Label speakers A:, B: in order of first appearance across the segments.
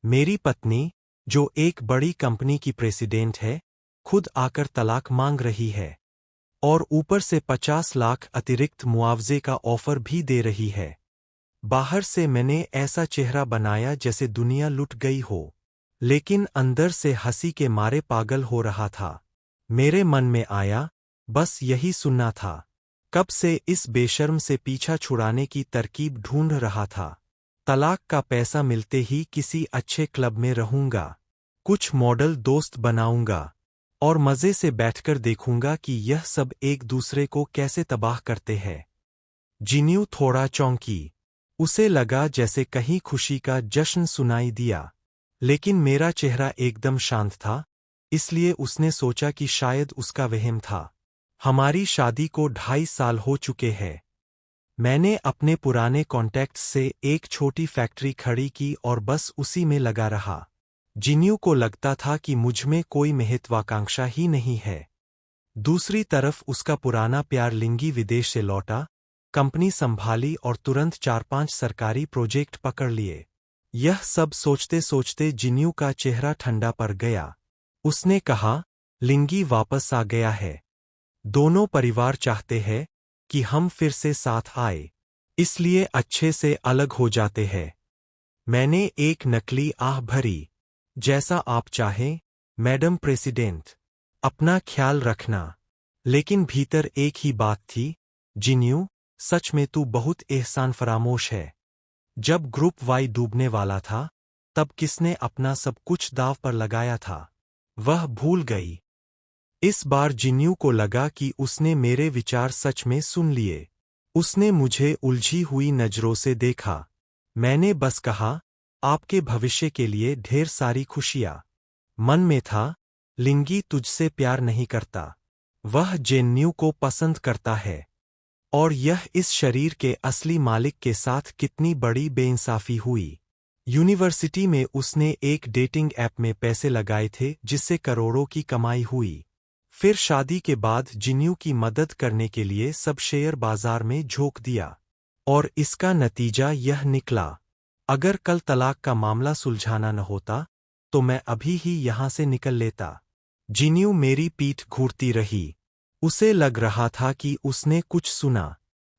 A: मेरी पत्नी, जो एक बड़ी कंपनी की प्रेसिडेंट है, खुद आकर तलाक मांग रही है और ऊपर से 50 लाख अतिरिक्त मुआवजे का ऑफर भी दे रही है। बाहर से मैंने ऐसा चेहरा बनाया जैसे दुनिया लुट गई हो, लेकिन अंदर से हंसी के मारे पागल हो रहा था। मेरे मन में आया, बस यही सुनना था। कब से इस बेशर्म से पीछा छुड़ाने की तरकीब ढूंढ रहा था। तलाक का पैसा मिलते ही किसी अच्छे क्लब में रहूंगा, कुछ मॉडल दोस्त बनाऊंगा और मजे से बैठकर देखूंगा कि यह सब एक दूसरे को कैसे तबाह करते हैं। जिन्यू थोड़ा चौंकी। उसे लगा जैसे कहीं खुशी का जश्न सुनाई दिया, लेकिन मेरा चेहरा एकदम शांत था, इसलिए उसने सोचा कि शायद उसका वहम था। हमारी शादी को 2.5 साल हो चुके हैं। मैंने अपने पुराने कॉन्टैक्ट्स से एक छोटी फैक्ट्री खड़ी की और बस उसी में लगा रहा। जिन्यू को लगता था कि मुझमें कोई महत्वाकांक्षा ही नहीं है। दूसरी तरफ उसका पुराना प्यार लिंगी विदेश से लौटा, कंपनी संभाली और तुरंत 4-5 सरकारी प्रोजेक्ट पकड़ लिए। यह सब सोचते सोचते जिन्यू का चेहरा ठंडा पड़ गया। उसने कहा, लिंगी वापस आ गया है। दोनों परिवार चाहते हैं कि हम फिर से साथ आए, इसलिए अच्छे से अलग हो जाते हैं। मैंने एक नकली आह भरी। जैसा आप चाहें, मैडम प्रेसिडेंट। अपना ख्याल रखना। लेकिन भीतर एक ही बात थी, जिन्यू, सच में तू बहुत एहसान फरामोश है। जब ग्रुप वाई डूबने वाला था, तब किसने अपना सब कुछ दांव पर लगाया था, वह भूल गई। इस बार जिन्यू को लगा कि उसने मेरे विचार सच में सुन लिए। उसने मुझे उलझी हुई नजरों से देखा। मैंने बस कहा, आपके भविष्य के लिए ढेर सारी खुशियां। मन में था, लिंगी तुझसे प्यार नहीं करता, वह जेन्यू को पसंद करता है। और यह इस शरीर के असली मालिक के साथ कितनी बड़ी बेइंसाफी हुई। यूनिवर्सिटी में उसने एक डेटिंग ऐप में पैसे लगाए थे जिससे करोड़ों की कमाई हुई। फिर शादी के बाद जिन्यू की मदद करने के लिए सब शेयर बाजार में झोंक दिया। और इसका नतीजा यह निकला। अगर कल तलाक का मामला सुलझाना न होता, तो मैं अभी ही यहां से निकल लेता। जिन्यू मेरी पीठ घूरती रही। उसे लग रहा था कि उसने कुछ सुना,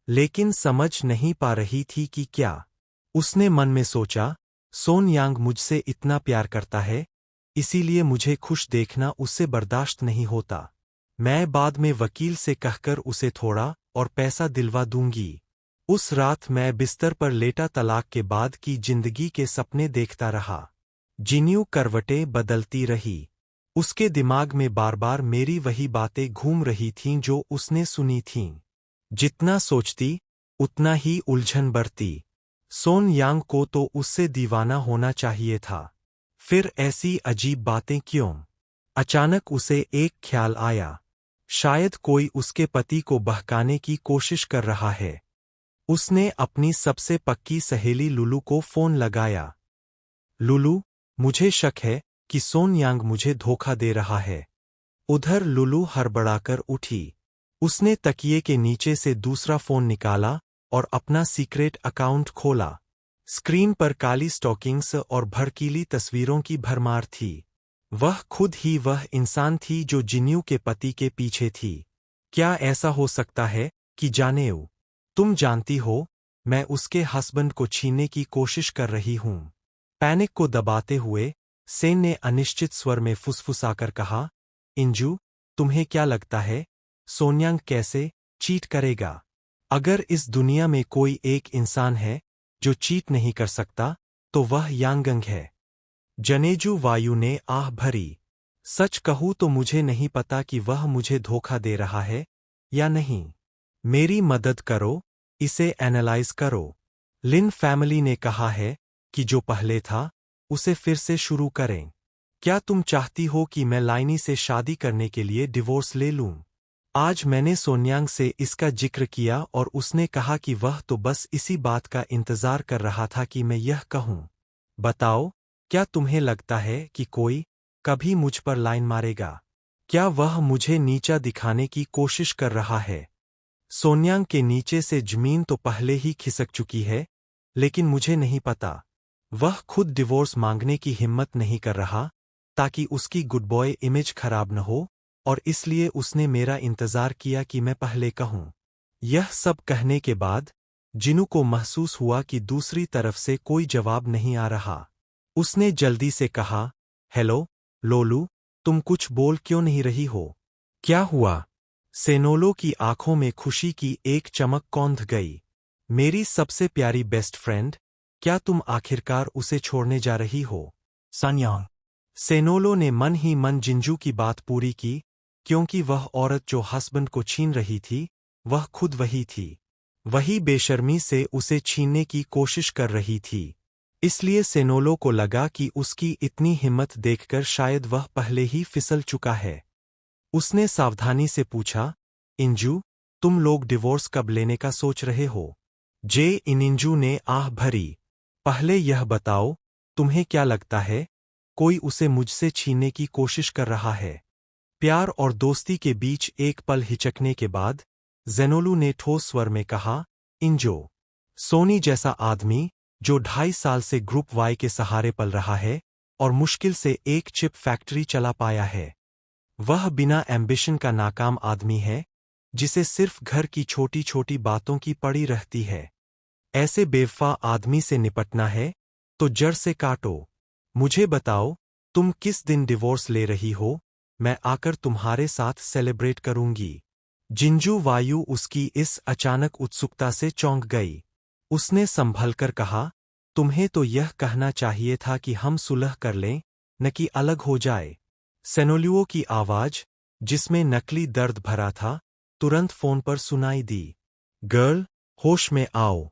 A: लेकिन समझ नहीं पा रही थी कि क्या। उसने मन में सोचा, सोन यांग मुझसे इतना प्यार करता है, इसीलिए मुझे खुश देखना उससे बर्दाश्त नहीं होता। मैं बाद में वकील से कहकर उसे थोड़ा और पैसा दिलवा दूंगी। उस रात मैं बिस्तर पर लेटा तलाक के बाद की जिंदगी के सपने देखता रहा। जिन्यू करवटें बदलती रही। उसके दिमाग में बार बार मेरी वही बातें घूम रही थीं जो उसने सुनी थीं। जितना सोचती, उतना ही उलझन बढ़ती। सोन यांग को तो उससे दीवाना होना चाहिए था। फिर ऐसी अजीब बातें क्यों? अचानक उसे एक ख्याल आया। शायद कोई उसके पति को बहकाने की कोशिश कर रहा है। उसने अपनी सबसे पक्की सहेली लुलू को फोन लगाया। लुलू, मुझे शक है कि सोन यांग मुझे धोखा दे रहा है। उधर लुलू हड़बड़ाकर उठी। उसने तकिए के नीचे से दूसरा फोन निकाला और अपना सीक्रेट अकाउंट खोला। स्क्रीन पर काली स्टॉकिंग्स और भड़कीली तस्वीरों की भरमार थी। वह खुद ही वह इंसान थी जो जिन्यू के पति के पीछे थी। क्या ऐसा हो सकता है कि जानेऊ, तुम जानती हो, मैं उसके हस्बैंड को छीनने की कोशिश कर रही हूं। पैनिक को दबाते हुए सेन ने अनिश्चित स्वर में फुसफुसाकर कहा, इंजू, तुम्हें क्या लगता है, सोनयांग कैसे चीट करेगा? अगर इस दुनिया में कोई एक इंसान है जो चीट नहीं कर सकता, तो वह यांगंग है। जनेजू वायु ने आह भरी। सच कहूं तो मुझे नहीं पता कि वह मुझे धोखा दे रहा है या नहीं। मेरी मदद करो, इसे एनालाइज करो। लिन फैमिली ने कहा है कि जो पहले था, उसे फिर से शुरू करें। क्या तुम चाहती हो कि मैं लाइनी से शादी करने के लिए डिवोर्स ले लूं? आज मैंने सोन्यांग से इसका जिक्र किया और उसने कहा कि वह तो बस इसी बात का इंतजार कर रहा था कि मैं यह कहूं। बताओ, क्या तुम्हें लगता है कि कोई कभी मुझ पर लाइन मारेगा? क्या वह मुझे नीचा दिखाने की कोशिश कर रहा है? सोन्यांग के नीचे से जमीन तो पहले ही खिसक चुकी है, लेकिन मुझे नहीं पता। वह खुद डिवोर्स मांगने की हिम्मत नहीं कर रहा ताकि उसकी गुड बॉय इमेज खराब न हो, और इसलिए उसने मेरा इंतजार किया कि मैं पहले कहूं। यह सब कहने के बाद जिनू को महसूस हुआ कि दूसरी तरफ से कोई जवाब नहीं आ रहा। उसने जल्दी से कहा, हेलो लोलू, तुम कुछ बोल क्यों नहीं रही हो? क्या हुआ? सेनोलो की आंखों में खुशी की एक चमक कौंध गई। मेरी सबसे प्यारी बेस्ट फ्रेंड, क्या तुम आखिरकार उसे छोड़ने जा रही हो? सन्यांग। सेनोलो ने मन ही मन जिंजू की बात पूरी की, क्योंकि वह औरत जो हस्बैंड को छीन रही थी, वह खुद वही थी। वही बेशर्मी से उसे छीनने की कोशिश कर रही थी। इसलिए सेनोलो को लगा कि उसकी इतनी हिम्मत देखकर शायद वह पहले ही फिसल चुका है। उसने सावधानी से पूछा, इंजू, तुम लोग डिवोर्स कब लेने का सोच रहे हो? इनिंजू ने आह भरी। पहले यह बताओ, तुम्हें क्या लगता है, कोई उसे मुझसे छीनने की कोशिश कर रहा है? प्यार और दोस्ती के बीच एक पल हिचकने के बाद जेनोलू ने ठोस स्वर में कहा, इंजो, सोनी जैसा आदमी जो 2.5 साल से ग्रुप वाई के सहारे पल रहा है और मुश्किल से एक चिप फैक्ट्री चला पाया है, वह बिना एम्बिशन का नाकाम आदमी है, जिसे सिर्फ घर की छोटी छोटी बातों की पड़ी रहती है। ऐसे बेवफा आदमी से निपटना है तो जड़ से काटो। मुझे बताओ, तुम किस दिन डिवोर्स ले रही हो? मैं आकर तुम्हारे साथ सेलिब्रेट करूंगी। जिंजू वायु उसकी इस अचानक उत्सुकता से चौंक गई। उसने संभलकर कहा, तुम्हें तो यह कहना चाहिए था कि हम सुलह कर लें, न कि अलग हो जाए। सेनोलियो की आवाज, जिसमें नकली दर्द भरा था, तुरंत फोन पर सुनाई दी। गर्ल, होश में आओ।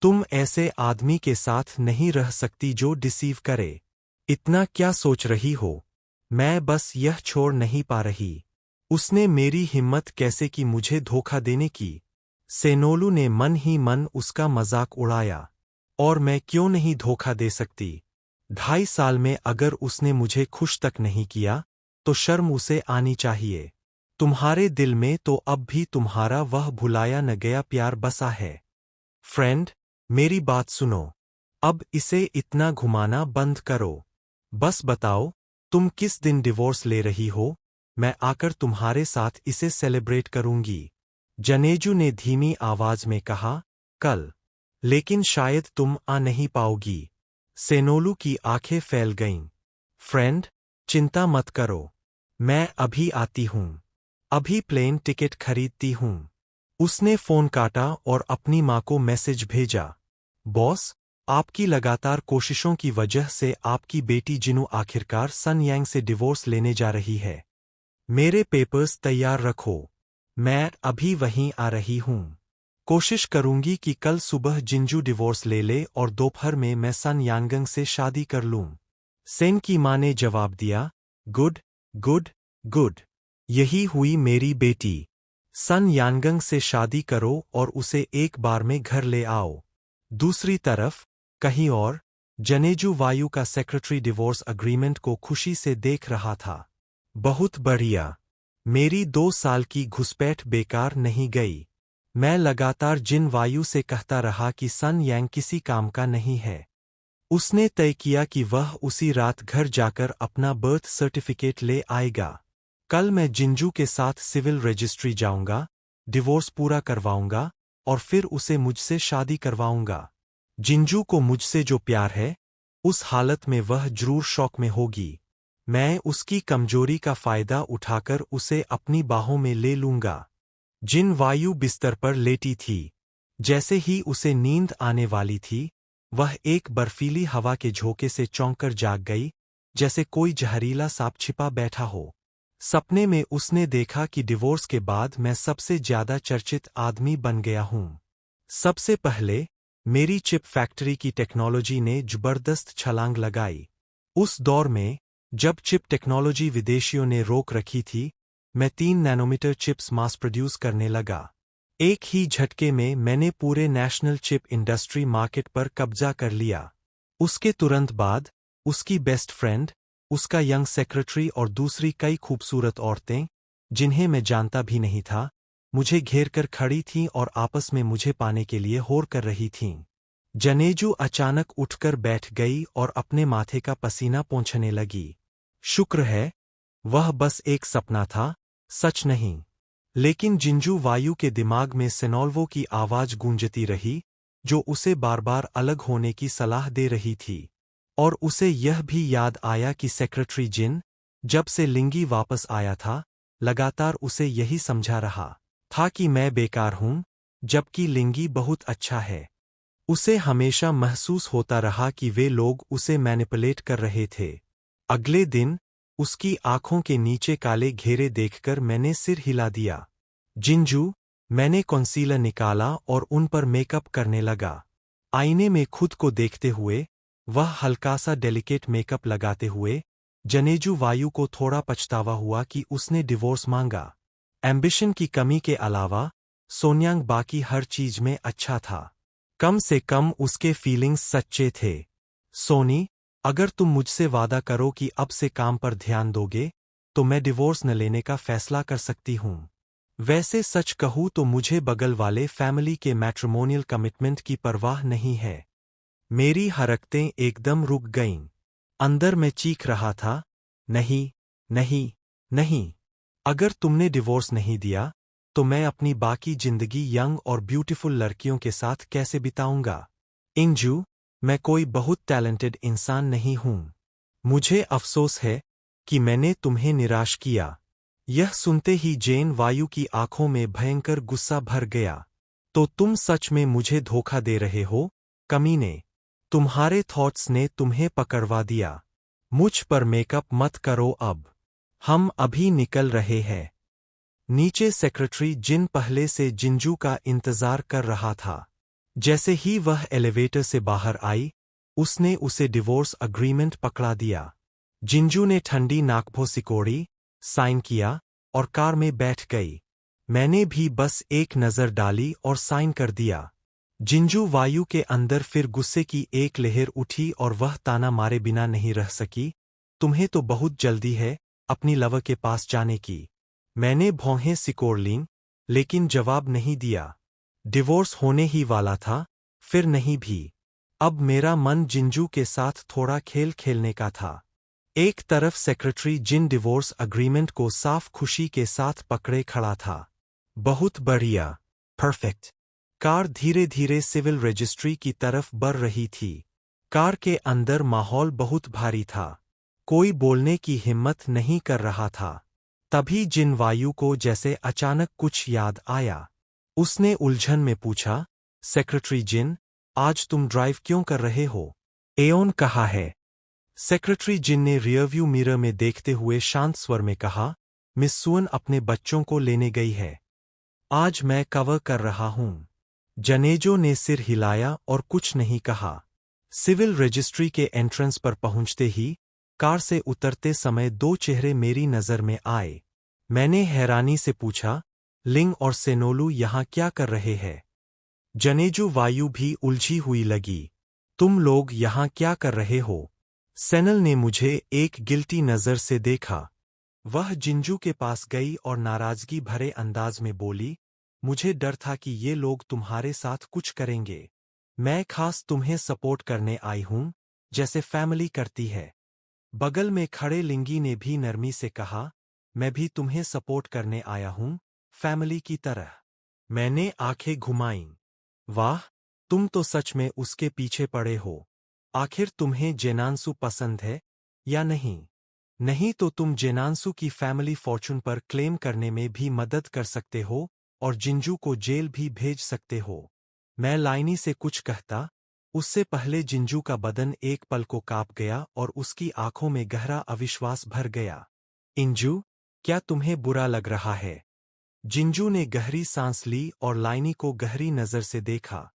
A: तुम ऐसे आदमी के साथ नहीं रह सकती जो डिसीव करे। इतना क्या सोच रही हो? मैं बस यह छोड़ नहीं पा रही। उसने मेरी हिम्मत कैसे की मुझे धोखा देने की? सेनोलू ने मन ही मन उसका मजाक उड़ाया। और मैं क्यों नहीं धोखा दे सकती? 2.5 साल में अगर उसने मुझे खुश तक नहीं किया, तो शर्म उसे आनी चाहिए। तुम्हारे दिल में तो अब भी तुम्हारा वह भुलाया न गया प्यार बसा है। फ्रेंड, मेरी बात सुनो। अब इसे इतना घुमाना बंद करो। बस बताओ, तुम किस दिन डिवोर्स ले रही हो? मैं आकर तुम्हारे साथ इसे सेलिब्रेट करूंगी। जनेजू ने धीमी आवाज में कहा, कल। लेकिन शायद तुम आ नहीं पाओगी। सेनोलू की आंखें फैल गईं। फ्रेंड, चिंता मत करो। मैं अभी आती हूं। अभी प्लेन टिकट खरीदती हूं। उसने फोन काटा और अपनी मां को मैसेज भेजा। बॉस, आपकी लगातार कोशिशों की वजह से आपकी बेटी जिनू आखिरकार सन यांग से डिवोर्स लेने जा रही है। मेरे पेपर्स तैयार रखो। मैं अभी वहीं आ रही हूं। कोशिश करूंगी कि कल सुबह जिंजू डिवोर्स ले ले और दोपहर में मैं सन यांगंग से शादी कर लूं। सेन की मां ने जवाब दिया, गुड, गुड, गुड। यही हुई मेरी बेटी। सन यानगंग से शादी करो और उसे एक बार में घर ले आओ। दूसरी तरफ, कहीं और, जनेजू वायु का सेक्रेटरी डिवोर्स अग्रीमेंट को खुशी से देख रहा था। बहुत बढ़िया। मेरी 2 साल की घुसपैठ बेकार नहीं गई। मैं लगातार जिन वायु से कहता रहा कि सन यांग किसी काम का नहीं है। उसने तय किया कि वह उसी रात घर जाकर अपना बर्थ सर्टिफिकेट ले आएगा। कल मैं जिंजू के साथ सिविल रजिस्ट्री जाऊंगा, डिवोर्स पूरा करवाऊंगा और फिर उसे मुझसे शादी करवाऊंगा। जिंजू को मुझसे जो प्यार है, उस हालत में वह जरूर शौक में होगी। मैं उसकी कमजोरी का फायदा उठाकर उसे अपनी बाहों में ले लूंगा। जिन वायु बिस्तर पर लेटी थी, जैसे ही उसे नींद आने वाली थी, वह एक बर्फीली हवा के झोंके से चौंककर जाग गई, जैसे कोई जहरीला सांप छिपा बैठा हो। सपने में उसने देखा कि डिवोर्स के बाद मैं सबसे ज्यादा चर्चित आदमी बन गया हूं। सबसे पहले, मेरी चिप फैक्ट्री की टेक्नोलॉजी ने जबरदस्त छलांग लगाई। उस दौर में, जब चिप टेक्नोलॉजी विदेशियों ने रोक रखी थी, मैं 3 नैनोमीटर चिप्स मास प्रोड्यूस करने लगा। एक ही झटके में मैंने पूरे नेशनल चिप इंडस्ट्री मार्केट पर कब्जा कर लिया। उसके तुरंत बाद, उसकी बेस्ट फ्रेंड, उसका यंग सेक्रेटरी और दूसरी कई खूबसूरत औरतें, जिन्हें मैं जानता भी नहीं था, मुझे घेर कर खड़ी थीं और आपस में मुझे पाने के लिए होड़ कर रही थीं। जनेजू अचानक उठकर बैठ गई और अपने माथे का पसीना पोंछने लगी। शुक्र है, वह बस एक सपना था, सच नहीं। लेकिन जिंजू वायु के दिमाग में सेनोल्वो की आवाज गूंजती रही, जो उसे बार बार अलग होने की सलाह दे रही थी। और उसे यह भी याद आया कि सेक्रेटरी जिन, जब से लिंगी वापस आया था, लगातार उसे यही समझा रहा था कि मैं बेकार हूं, जबकि लिंगी बहुत अच्छा है। उसे हमेशा महसूस होता रहा कि वे लोग उसे मैनिपुलेट कर रहे थे। अगले दिन, उसकी आंखों के नीचे काले घेरे देखकर मैंने सिर हिला दिया। जिंजू, मैंने कंसीलर निकाला और उन पर मेकअप करने लगा। आईने में खुद को देखते हुए, वह हल्का सा डेलिकेट मेकअप लगाते हुए, जनेजू वायु को थोड़ा पछतावा हुआ कि उसने डिवोर्स मांगा। एम्बिशन की कमी के अलावा, सोन्यांग बाकी हर चीज में अच्छा था। कम से कम उसके फीलिंग्स सच्चे थे। सोनी, अगर तुम मुझसे वादा करो कि अब से काम पर ध्यान दोगे, तो मैं डिवोर्स न लेने का फैसला कर सकती हूं। वैसे सच कहूं तो मुझे बगल वाले फैमिली के मैट्रिमोनियल कमिटमेंट की परवाह नहीं है। मेरी हरकतें एकदम रुक गईं। अंदर मैं चीख रहा था, नहीं, नहीं, नहीं। अगर तुमने डिवोर्स नहीं दिया, तो मैं अपनी बाकी जिंदगी यंग और ब्यूटीफुल लड़कियों के साथ कैसे बिताऊंगा? इंजू, मैं कोई बहुत टैलेंटेड इंसान नहीं हूं। मुझे अफसोस है कि मैंने तुम्हें निराश किया। यह सुनते ही जेन वायु की आंखों में भयंकर गुस्सा भर गया। तो तुम सच में मुझे धोखा दे रहे हो, कमीने? तुम्हारे थॉट्स ने तुम्हें पकड़वा दिया। मुझ पर मेकअप मत करो अब। हम अभी निकल रहे हैं। नीचे सेक्रेटरी जिन पहले से जिंजू का इंतजार कर रहा था। जैसे ही वह एलिवेटर से बाहर आई, उसने उसे डिवोर्स अग्रीमेंट पकड़ा दिया। जिंजू ने ठंडी नाकभों सिकोड़ी, साइन किया और कार में बैठ गई। मैंने भी बस एक नज़र डाली और साइन कर दिया। जिंजू वायु के अंदर फिर गुस्से की एक लहर उठी और वह ताना मारे बिना नहीं रह सकी। तुम्हें तो बहुत जल्दी है अपनी लवर के पास जाने की। मैंने भौहें सिकोड़ लीं, लेकिन जवाब नहीं दिया। डिवोर्स होने ही वाला था, फिर नहीं भी। अब मेरा मन जिंजू के साथ थोड़ा खेल खेलने का था। एक तरफ सेक्रेटरी जिन डिवोर्स अग्रीमेंट को साफ खुशी के साथ पकड़े खड़ा था। बहुत बढ़िया, परफेक्ट। कार धीरे धीरे सिविल रजिस्ट्री की तरफ बढ़ रही थी। कार के अंदर माहौल बहुत भारी था। कोई बोलने की हिम्मत नहीं कर रहा था। तभी जिन वायु को जैसे अचानक कुछ याद आया। उसने उलझन में पूछा, सेक्रेटरी जिन, आज तुम ड्राइव क्यों कर रहे हो? एओन कहाँ है? सेक्रेटरी जिन ने रियरव्यू मिरर में देखते हुए शांत स्वर में कहा, मिस सुअन अपने बच्चों को लेने गई है। आज मैं कवर कर रहा हूं। जनेजो ने सिर हिलाया और कुछ नहीं कहा। सिविल रजिस्ट्री के एंट्रेंस पर पहुंचते ही, कार से उतरते समय दो चेहरे मेरी नजर में आए। मैंने हैरानी से पूछा, लिंग और सेनोलू यहां क्या कर रहे हैं? जनेजू वायु भी उलझी हुई लगी। तुम लोग यहां क्या कर रहे हो? सेनल ने मुझे एक गिल्टी नजर से देखा। वह जिंजू के पास गई और नाराजगी भरे अंदाज में बोली, मुझे डर था कि ये लोग तुम्हारे साथ कुछ करेंगे। मैं खास तुम्हें सपोर्ट करने आई हूं, जैसे फैमिली करती है। बगल में खड़े लिंगी ने भी नरमी से कहा, मैं भी तुम्हें सपोर्ट करने आया हूं, फैमिली की तरह। मैंने आंखें घुमाईं। वाह, तुम तो सच में उसके पीछे पड़े हो। आखिर तुम्हें जेनांसु पसंद है या नहीं? नहीं तो तुम जेनांसु की फैमिली फॉर्चून पर क्लेम करने में भी मदद कर सकते हो और जिंजू को जेल भी भेज सकते हो। मैं लाइनी से कुछ कहता, उससे पहले जिंजू का बदन एक पल को कांप गया और उसकी आंखों में गहरा अविश्वास भर गया। इंजू, क्या तुम्हें बुरा लग रहा है? जिंजू ने गहरी सांस ली और लाइनी को गहरी नजर से देखा।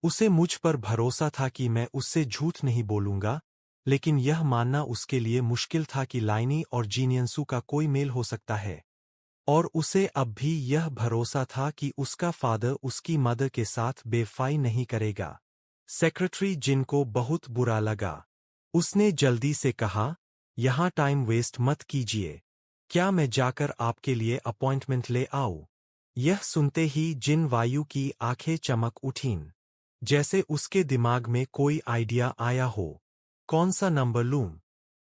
A: उसे मुझ पर भरोसा था कि मैं उससे झूठ नहीं बोलूंगा, लेकिन यह मानना उसके लिए मुश्किल था कि लाइनी और जीनियंसु का कोई मेल हो सकता है। और उसे अब भी यह भरोसा था कि उसका फादर उसकी मदर के साथ बेवफाई नहीं करेगा। सेक्रेटरी जिन को बहुत बुरा लगा। उसने जल्दी से कहा, यहाँ टाइम वेस्ट मत कीजिए। क्या मैं जाकर आपके लिए अपॉइंटमेंट ले आऊं? यह सुनते ही जिन वायु की आंखें चमक उठीं। जैसे उसके दिमाग में कोई आइडिया आया हो। कौन सा नंबर लूं?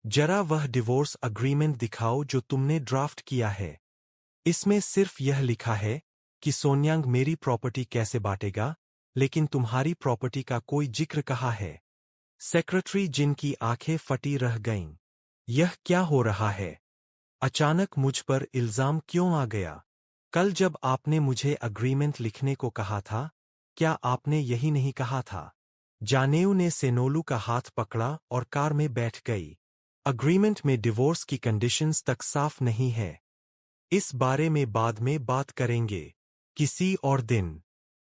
A: जरा वह डिवोर्स अग्रीमेंट दिखाओ जो तुमने ड्राफ्ट किया है। इसमें सिर्फ यह लिखा है कि सोन्यांग मेरी प्रॉपर्टी कैसे बांटेगा, लेकिन तुम्हारी प्रॉपर्टी का कोई जिक्र कहाँ है? सेक्रेटरी जिन की आंखें फटी रह गईं। यह क्या हो रहा है? अचानक मुझ पर इल्जाम क्यों आ गया? कल जब आपने मुझे अग्रीमेंट लिखने को कहा था, क्या आपने यही नहीं कहा था? जानेऊ ने सेनोलू का हाथ पकड़ा और कार में बैठ गई। अग्रीमेंट में डिवोर्स की कंडीशंस तक साफ नहीं है। इस बारे में बाद में बात करेंगे, किसी और दिन।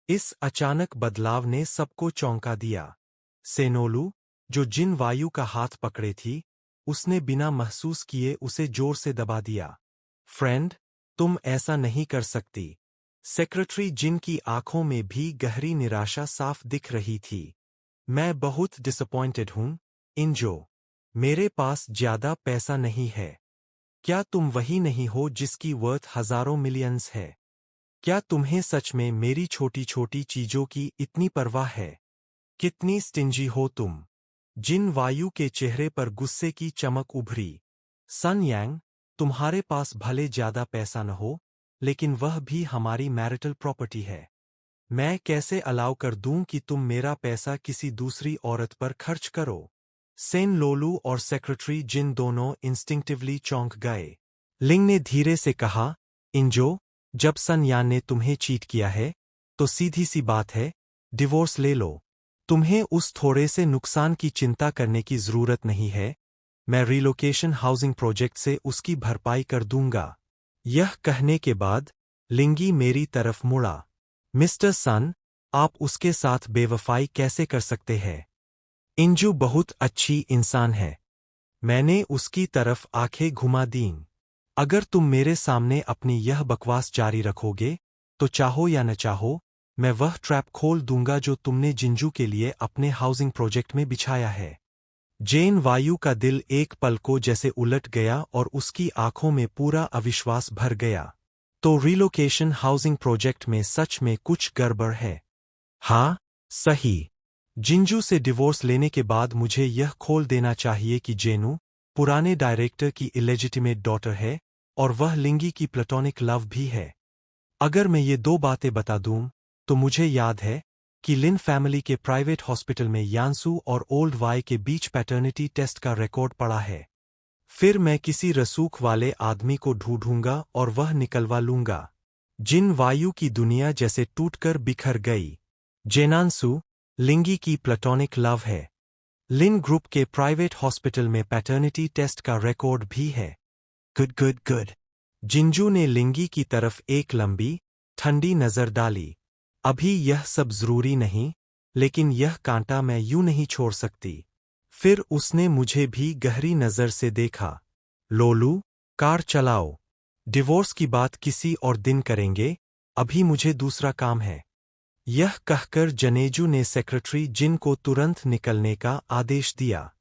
A: इस अचानक बदलाव ने सबको चौंका दिया। सेनोलू, जो जिन वायु का हाथ पकड़े थी, उसने बिना महसूस किए उसे जोर से दबा दिया। फ्रेंड, तुम ऐसा नहीं कर सकती। सेक्रेटरी जिन की आंखों में भी गहरी निराशा साफ दिख रही थी। मैं बहुत डिसअपॉइंटेड हूं, इंजो। मेरे पास ज्यादा पैसा नहीं है। क्या तुम वही नहीं हो जिसकी वर्थ हजारों मिलियंस है? क्या तुम्हें सच में मेरी छोटी छोटी चीजों की इतनी परवाह है? कितनी स्टिंजी हो तुम? जिन वायु के चेहरे पर गुस्से की चमक उभरी। सन यांग, तुम्हारे पास भले ज्यादा पैसा न हो, लेकिन वह भी हमारी मैरिटल प्रॉपर्टी है। मैं कैसे अलाउ कर दूं कि तुम मेरा पैसा किसी दूसरी औरत पर खर्च करो? सेन लोलू और सेक्रेटरी जिन दोनों इंस्टिंक्टिवली चौंक गए। लिंग ने धीरे से कहा, इंजो, जब सन यान ने तुम्हें चीट किया है, तो सीधी सी बात है, डिवोर्स ले लो। तुम्हें उस थोड़े से नुकसान की चिंता करने की जरूरत नहीं है। मैं रिलोकेशन हाउसिंग प्रोजेक्ट से उसकी भरपाई कर दूंगा। यह कहने के बाद लिंगी मेरी तरफ मुड़ा। मिस्टर सन, आप उसके साथ बेवफाई कैसे कर सकते हैं? इंजू बहुत अच्छी इंसान है। मैंने उसकी तरफ आंखें घुमा दीं। अगर तुम मेरे सामने अपनी यह बकवास जारी रखोगे, तो चाहो या न चाहो, मैं वह ट्रैप खोल दूंगा जो तुमने जिंजू के लिए अपने हाउसिंग प्रोजेक्ट में बिछाया है। जेन वायु का दिल एक पल को जैसे उलट गया और उसकी आंखों में पूरा अविश्वास भर गया। तो रिलोकेशन हाउसिंग प्रोजेक्ट में सच में कुछ गड़बड़ है? हाँ, सही। जिंजू से डिवोर्स लेने के बाद मुझे यह खोल देना चाहिए कि जेनू, पुराने डायरेक्टर की इलेजिटिमेट डॉटर है, और वह लिंगी की प्लेटोनिक लव भी है। अगर मैं ये दो बातें बता दूं, तो मुझे याद है कि लिन फैमिली के प्राइवेट हॉस्पिटल में यानसू और ओल्ड वाई के बीच पैटर्निटी टेस्ट का रिकॉर्ड पड़ा है। फिर मैं किसी रसूख वाले आदमी को ढूंढूंगा और वह निकलवा लूंगा। जिन वायु की दुनिया जैसे टूटकर बिखर गई। जेनानसू, लिंगी की प्लेटोनिक लव है। लिन ग्रुप के प्राइवेट हॉस्पिटल में पैटर्निटी टेस्ट का रिकॉर्ड भी है। Good good good. जिंजू ने लिंगी की तरफ एक लंबी, ठंडी नजर डाली। अभी यह सब जरूरी नहीं, लेकिन यह कांटा मैं यूं नहीं छोड़ सकती। फिर उसने मुझे भी गहरी नजर से देखा। लोलू, कार चलाओ। डिवोर्स की बात किसी और दिन करेंगे, अभी मुझे दूसरा काम है। यह कहकर जनेजू ने सेक्रेटरी जिन को तुरंत निकलने का आदेश दिया।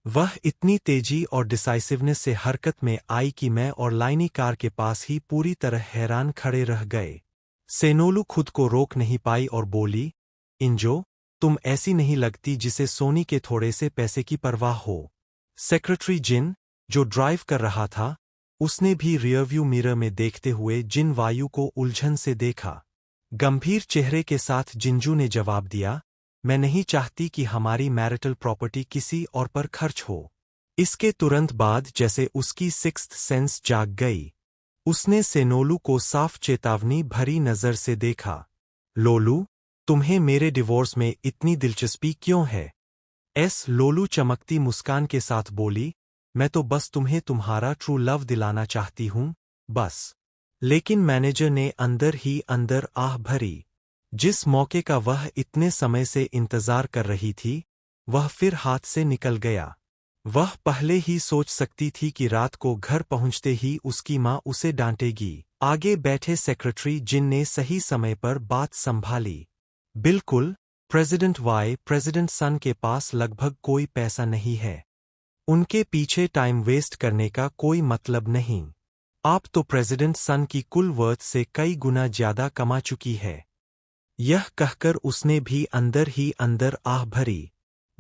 A: वह इतनी तेजी और डिसाइसिवनेस से हरकत में आई कि मैं और लाइनी कार के पास ही पूरी तरह हैरान खड़े रह गए। सेनोलू खुद को रोक नहीं पाई और बोली, इंजो, तुम ऐसी नहीं लगती जिसे सोनी के थोड़े से पैसे की परवाह हो। सेक्रेटरी जिन, जो ड्राइव कर रहा था, उसने भी रियरव्यू मिरर में देखते हुए जिन वायु को उलझन से देखा। गंभीर चेहरे के साथ जिंजू ने जवाब दिया, मैं नहीं चाहती कि हमारी मैरिटल प्रॉपर्टी किसी और पर खर्च हो। इसके तुरंत बाद जैसे उसकी सिक्स्थ सेंस जाग गई। उसने सेनोलू को साफ चेतावनी भरी नजर से देखा। लोलू, तुम्हें मेरे डिवोर्स में इतनी दिलचस्पी क्यों है? लोलू चमकती मुस्कान के साथ बोली, मैं तो बस तुम्हें तुम्हारा ट्रू लव दिलाना चाहती हूं, बस। लेकिन मैनेजर ने अंदर ही अंदर आह भरी। जिस मौके का वह इतने समय से इंतजार कर रही थी, वह फिर हाथ से निकल गया। वह पहले ही सोच सकती थी कि रात को घर पहुंचते ही उसकी मां उसे डांटेगी। आगे बैठे सेक्रेटरी जिन ने सही समय पर बात संभाली। बिल्कुल, प्रेसिडेंट वाई, प्रेसिडेंट सन के पास लगभग कोई पैसा नहीं है। उनके पीछे टाइम वेस्ट करने का कोई मतलब नहीं। आप तो प्रेसिडेंट सन की कुल वर्थ से कई गुना ज्यादा कमा चुकी है। यह कहकर उसने भी अंदर ही अंदर आह भरी।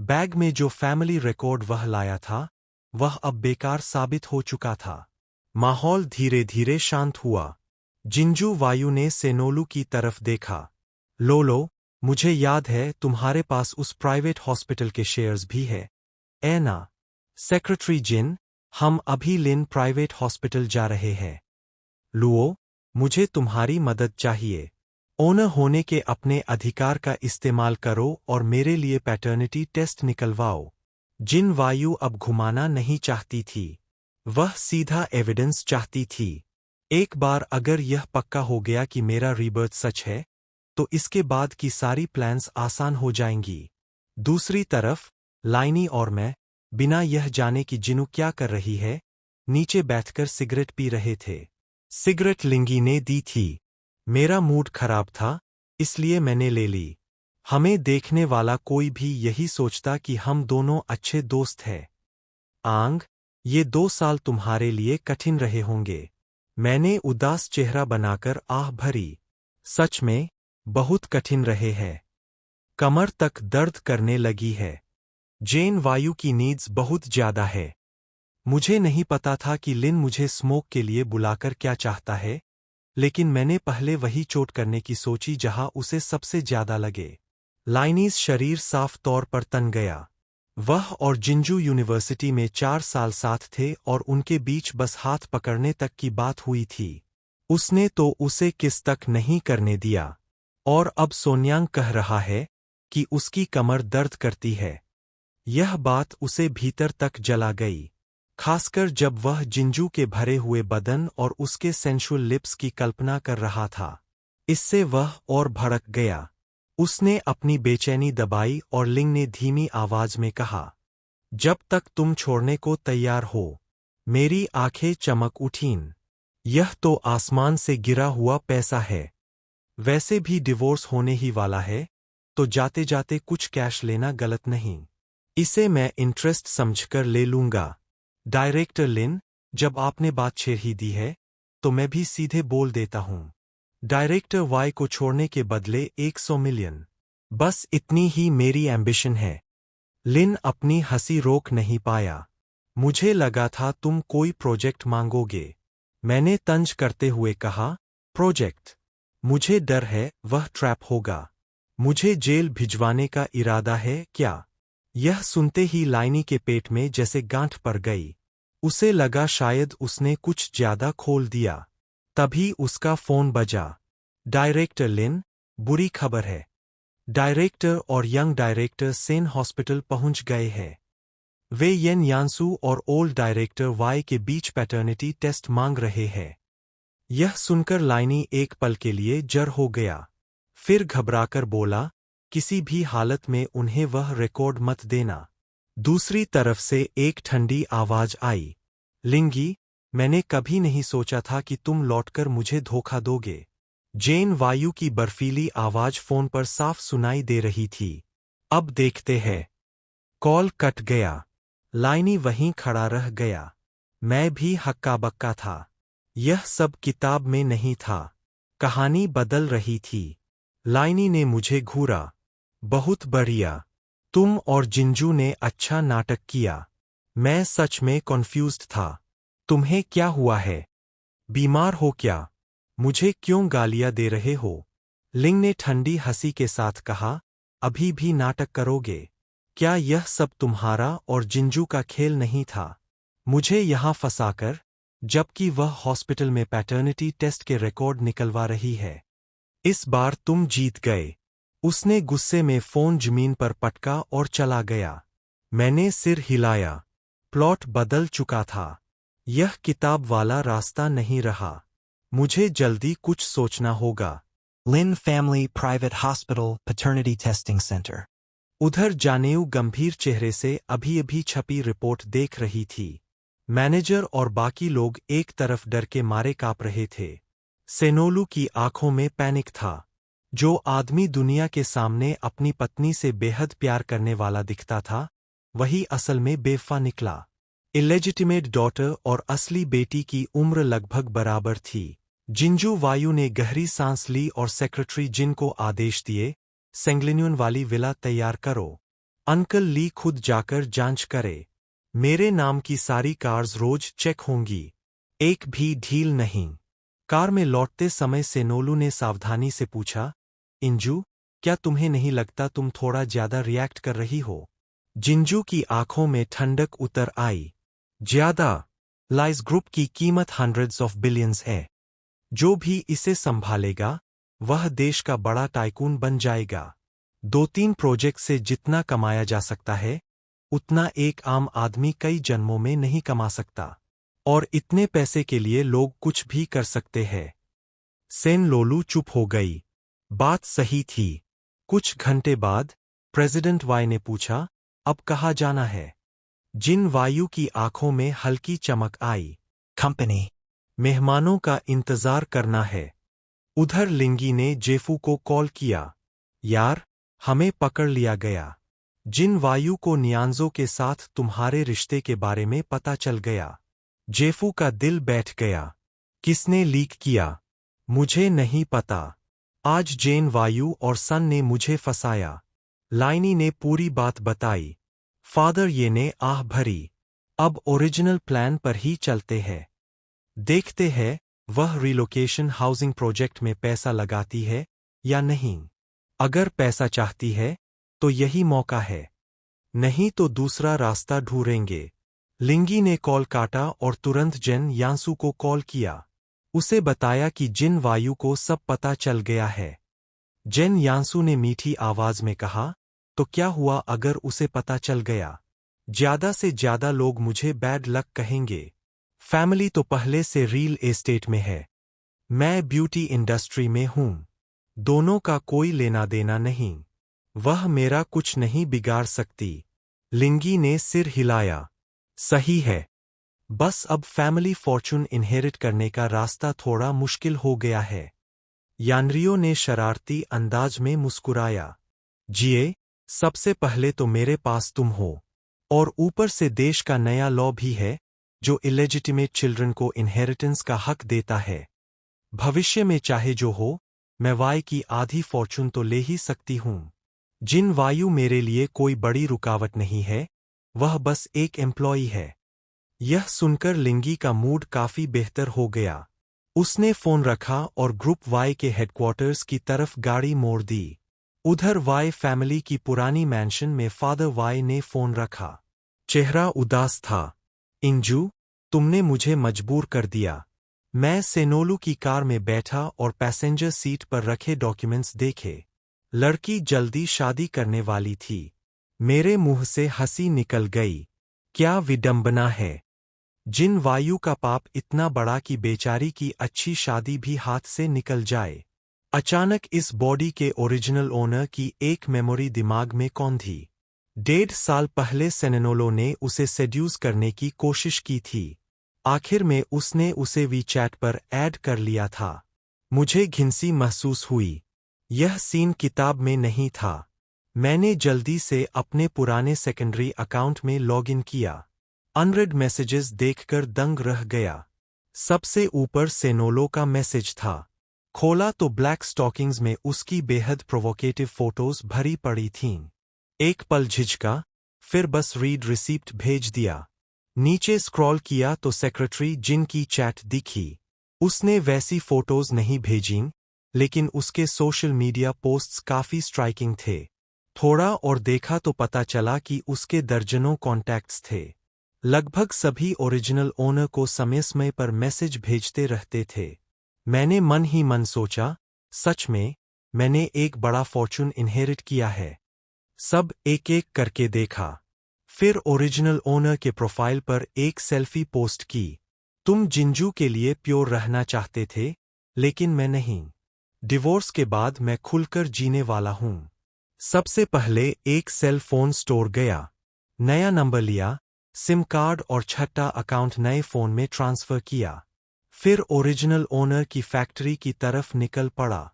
A: बैग में जो फैमिली रिकॉर्ड वह लाया था, वह अब बेकार साबित हो चुका था। माहौल धीरे धीरे शांत हुआ। जिंजू वायु ने सेनोलू की तरफ देखा। लोलो, मुझे याद है तुम्हारे पास उस प्राइवेट हॉस्पिटल के शेयर्स भी है, ए ना? सेक्रेटरी जिन, हम अभी लिन प्राइवेट हॉस्पिटल जा रहे हैं। लुओ, मुझे तुम्हारी मदद चाहिए। ओनर होने के अपने अधिकार का इस्तेमाल करो और मेरे लिए पैटर्निटी टेस्ट निकलवाओ। जिन वायु अब घुमाना नहीं चाहती थी। वह सीधा एविडेंस चाहती थी। एक बार अगर यह पक्का हो गया कि मेरा रीबर्थ सच है, तो इसके बाद की सारी प्लान्स आसान हो जाएंगी। दूसरी तरफ, लाइनी और मैं, बिना यह जाने कि जिनू क्या कर रही है, नीचे बैठकर सिगरेट पी रहे थे। सिगरेट लिंगी ने दी थी। मेरा मूड खराब था, इसलिए मैंने ले ली। हमें देखने वाला कोई भी यही सोचता कि हम दोनों अच्छे दोस्त हैं। आंग, ये 2 साल तुम्हारे लिए कठिन रहे होंगे। मैंने उदास चेहरा बनाकर आह भरी। सच में, बहुत कठिन रहे हैं। कमर तक दर्द करने लगी है। जेन वायु की नीड्स बहुत ज्यादा है। मुझे नहीं पता था कि लिन मुझे स्मोक के लिए बुलाकर क्या चाहता है, लेकिन मैंने पहले वही चोट करने की सोची जहां उसे सबसे ज्यादा लगे। लाइनीज शरीर साफ तौर पर तन गया। वह और जिंजू यूनिवर्सिटी में 4 साल साथ थे और उनके बीच बस हाथ पकड़ने तक की बात हुई थी। उसने तो उसे किस तक नहीं करने दिया। और अब सोन्यांग कह रहा है कि उसकी कमर दर्द करती है। यह बात उसे भीतर तक जला गई, खासकर जब वह जिंजू के भरे हुए बदन और उसके सेंशुअल लिप्स की कल्पना कर रहा था। इससे वह और भड़क गया। उसने अपनी बेचैनी दबाई और लिंग ने धीमी आवाज में कहा, जब तक तुम छोड़ने को तैयार हो। मेरी आंखें चमक उठीं। यह तो आसमान से गिरा हुआ पैसा है। वैसे भी डिवोर्स होने ही वाला है, तो जाते जाते कुछ कैश लेना गलत नहीं। इसे मैं इंटरेस्ट समझकर ले लूंगा। डायरेक्टर लिन, जब आपने बात छेड़ ही दी है, तो मैं भी सीधे बोल देता हूं। डायरेक्टर वाई को छोड़ने के बदले 100 मिलियन। बस इतनी ही मेरी एम्बिशन है। लिन अपनी हंसी रोक नहीं पाया। मुझे लगा था तुम कोई प्रोजेक्ट मांगोगे। मैंने तंज करते हुए कहा, प्रोजेक्ट? मुझे डर है वह ट्रैप होगा। मुझे जेल भिजवाने का इरादा है क्या? यह सुनते ही लाइनी के पेट में जैसे गांठ पड़ गई। उसे लगा शायद उसने कुछ ज्यादा खोल दिया। तभी उसका फोन बजा। डायरेक्टर लिन, बुरी खबर है। डायरेक्टर और यंग डायरेक्टर सेन हॉस्पिटल पहुंच गए हैं। वे येन यांसू और ओल्ड डायरेक्टर वाई के बीच पैटर्निटी टेस्ट मांग रहे हैं। यह सुनकर लाइनी एक पल के लिए जर हो गया। फिर घबराकर बोला, किसी भी हालत में उन्हें वह रिकॉर्ड मत देना। दूसरी तरफ से एक ठंडी आवाज आई, लिंगी, मैंने कभी नहीं सोचा था कि तुम लौटकर मुझे धोखा दोगे। जेन वायु की बर्फीली आवाज फोन पर साफ सुनाई दे रही थी। अब देखते हैं। कॉल कट गया। लाइनी वहीं खड़ा रह गया। मैं भी हक्का बक्का था। यह सब किताब में नहीं था। कहानी बदल रही थी। लाइनी ने मुझे घूरा। बहुत बढ़िया। तुम और जिंजू ने अच्छा नाटक किया। मैं सच में कॉन्फ्यूज्ड था। तुम्हें क्या हुआ है? बीमार हो क्या? मुझे क्यों गालियां दे रहे हो? लिंग ने ठंडी हंसी के साथ कहा, अभी भी नाटक करोगे? क्या यह सब तुम्हारा और जिंजू का खेल नहीं था? मुझे यहां फंसाकर, जबकि वह हॉस्पिटल में पैटर्निटी टेस्ट के रिकॉर्ड निकलवा रही है। इस बार तुम जीत गए। उसने गुस्से में फोन जमीन पर पटका और चला गया। मैंने सिर हिलाया। प्लॉट बदल चुका था। यह किताब वाला रास्ता नहीं रहा। मुझे जल्दी कुछ सोचना होगा।
B: Lin Family Private Hospital Paternity Testing Center.
A: उधर जानेऊ गंभीर चेहरे से अभी-अभी छपी रिपोर्ट देख रही थी। मैनेजर और बाकी लोग एक तरफ डर के मारे कांप रहे थे। सेनोलू की आंखों में पैनिक था। जो आदमी दुनिया के सामने अपनी पत्नी से बेहद प्यार करने वाला दिखता था, वही असल में बेवफा निकला। इलेजिटिमेट डॉटर और असली बेटी की उम्र लगभग बराबर थी। जिंजू वायु ने गहरी सांस ली और सेक्रेटरी जिन को आदेश दिए, सेंग्लिन्यून वाली विला तैयार करो। अंकल ली खुद जाकर जांच करे। मेरे नाम की सारी कार्स रोज चेक होंगी, एक भी ढील नहीं। कार में लौटते समय सेनोलू ने सावधानी से पूछा, इंजू, क्या तुम्हें नहीं लगता तुम थोड़ा ज्यादा रिएक्ट कर रही हो? जिंजू की आंखों में ठंडक उतर आई। ज्यादा? लाइस ग्रुप की कीमत हंड्रेड्स ऑफ बिलियंस है। जो भी इसे संभालेगा वह देश का बड़ा टाइकून बन जाएगा। 2-3 प्रोजेक्ट से जितना कमाया जा सकता है उतना एक आम आदमी कई जन्मों में नहीं कमा सकता। और इतने पैसे के लिए लोग कुछ भी कर सकते हैं। सेनलोलू चुप हो गई। बात सही थी। कुछ घंटे बाद प्रेसिडेंट वाई ने पूछा, अब कहाँ जाना है? जिन वायु की आंखों में हल्की चमक आई।
B: Company.
A: मेहमानों का इंतजार करना है। उधर लिंगी ने जेफू को कॉल किया। यार, हमें पकड़ लिया गया। जिन वायु को नियांजो के साथ तुम्हारे रिश्ते के बारे में पता चल गया। जेफू का दिल बैठ गया। किसने लीक किया? मुझे नहीं पता। आज जेन वायु और सन ने मुझे फंसाया। लाइनी ने पूरी बात बताई। फादर ये ने आह भरी। अब ओरिजिनल प्लान पर ही चलते हैं। देखते हैं वह रिलोकेशन हाउसिंग प्रोजेक्ट में पैसा लगाती है या नहीं। अगर पैसा चाहती है तो यही मौका है, नहीं तो दूसरा रास्ता ढूंढेंगे। लिंगी ने कॉल काटा और तुरंत जेन यांसू को कॉल किया। उसे बताया कि जिन वायु को सब पता चल गया है। जेन यांसू ने मीठी आवाज में कहा, तो क्या हुआ अगर उसे पता चल गया? ज्यादा से ज्यादा लोग मुझे बैड लक कहेंगे। फैमिली तो पहले से रियल एस्टेट में है, मैं ब्यूटी इंडस्ट्री में हूं। दोनों का कोई लेना देना नहीं। वह मेरा कुछ नहीं बिगाड़ सकती। लिंगी ने सिर हिलाया। सही है। बस अब फैमिली फॉर्चून इनहेरिट करने का रास्ता थोड़ा मुश्किल हो गया है। यानरियो ने शरारती अंदाज में मुस्कुराया। जिए, सबसे पहले तो मेरे पास तुम हो, और ऊपर से देश का नया लॉ भी है जो इलेजिटिमेट चिल्ड्रन को इनहेरिटेंस का हक देता है। भविष्य में चाहे जो हो, मैं वाई की आधी फॉर्चून तो ले ही सकती हूं। जिन वायु मेरे लिए कोई बड़ी रुकावट नहीं है, वह बस एक एम्प्लॉई है। यह सुनकर लिंगी का मूड काफी बेहतर हो गया। उसने फोन रखा और ग्रुप वाई के हेडक्वार्टर्स की तरफ गाड़ी मोड़ दी। उधर वाई फैमिली की पुरानी मैंशन में फादर वाई ने फोन रखा। चेहरा उदास था। इंजू, तुमने मुझे मजबूर कर दिया। मैं सेनोलू की कार में बैठा और पैसेंजर सीट पर रखे डॉक्यूमेंट्स देखे। लड़की जल्दी शादी करने वाली थी। मेरे मुंह से हंसी निकल गई। क्या विडंबना है। जिन वायु का पाप इतना बड़ा कि बेचारी की अच्छी शादी भी हाथ से निकल जाए। अचानक इस बॉडी के ओरिजिनल ओनर की एक मेमोरी दिमाग में कौन थी? 1.5 साल पहले सेनेनोलो ने उसे सेड्यूस करने की कोशिश की थी। आखिर में उसने उसे वीचैट पर ऐड कर लिया था। मुझे घिनसी महसूस हुई। यह सीन किताब में नहीं था। मैंने जल्दी से अपने पुराने सेकेंडरी अकाउंट में लॉगिन किया। अनरेड मैसेजेस देखकर दंग रह गया। सबसे ऊपर सेनोलो का मैसेज था। खोला तो ब्लैक स्टॉकिंग्स में उसकी बेहद प्रोवोकेटिव फोटोज भरी पड़ी थीं। एक पल झिझका, फिर बस रीड रिसीप्ट भेज दिया। नीचे स्क्रॉल किया तो सेक्रेटरी जिन की चैट दिखी। उसने वैसी फोटोज नहीं भेजीं, लेकिन उसके सोशल मीडिया पोस्ट्स काफी स्ट्राइकिंग थे। थोड़ा और देखा तो पता चला कि उसके दर्जनों कॉन्टैक्ट्स थे। लगभग सभी ओरिजिनल ओनर को समय समय पर मैसेज भेजते रहते थे। मैंने मन ही मन सोचा, सच में, मैंने एक बड़ा फॉर्चून इनहेरिट किया है। सब एक एक करके देखा। फिर ओरिजिनल ओनर के प्रोफाइल पर एक सेल्फी पोस्ट की। तुम जिंजू के लिए प्योर रहना चाहते थे, लेकिन मैं नहीं। डिवोर्स के बाद मैं खुलकर जीने वाला हूं। सबसे पहले एक सेल फोन स्टोर गया। नया नंबर लिया, सिम कार्ड और छठा अकाउंट नए फोन में ट्रांसफर किया। फिर ओरिजिनल ओनर की फैक्ट्री की तरफ निकल पड़ा।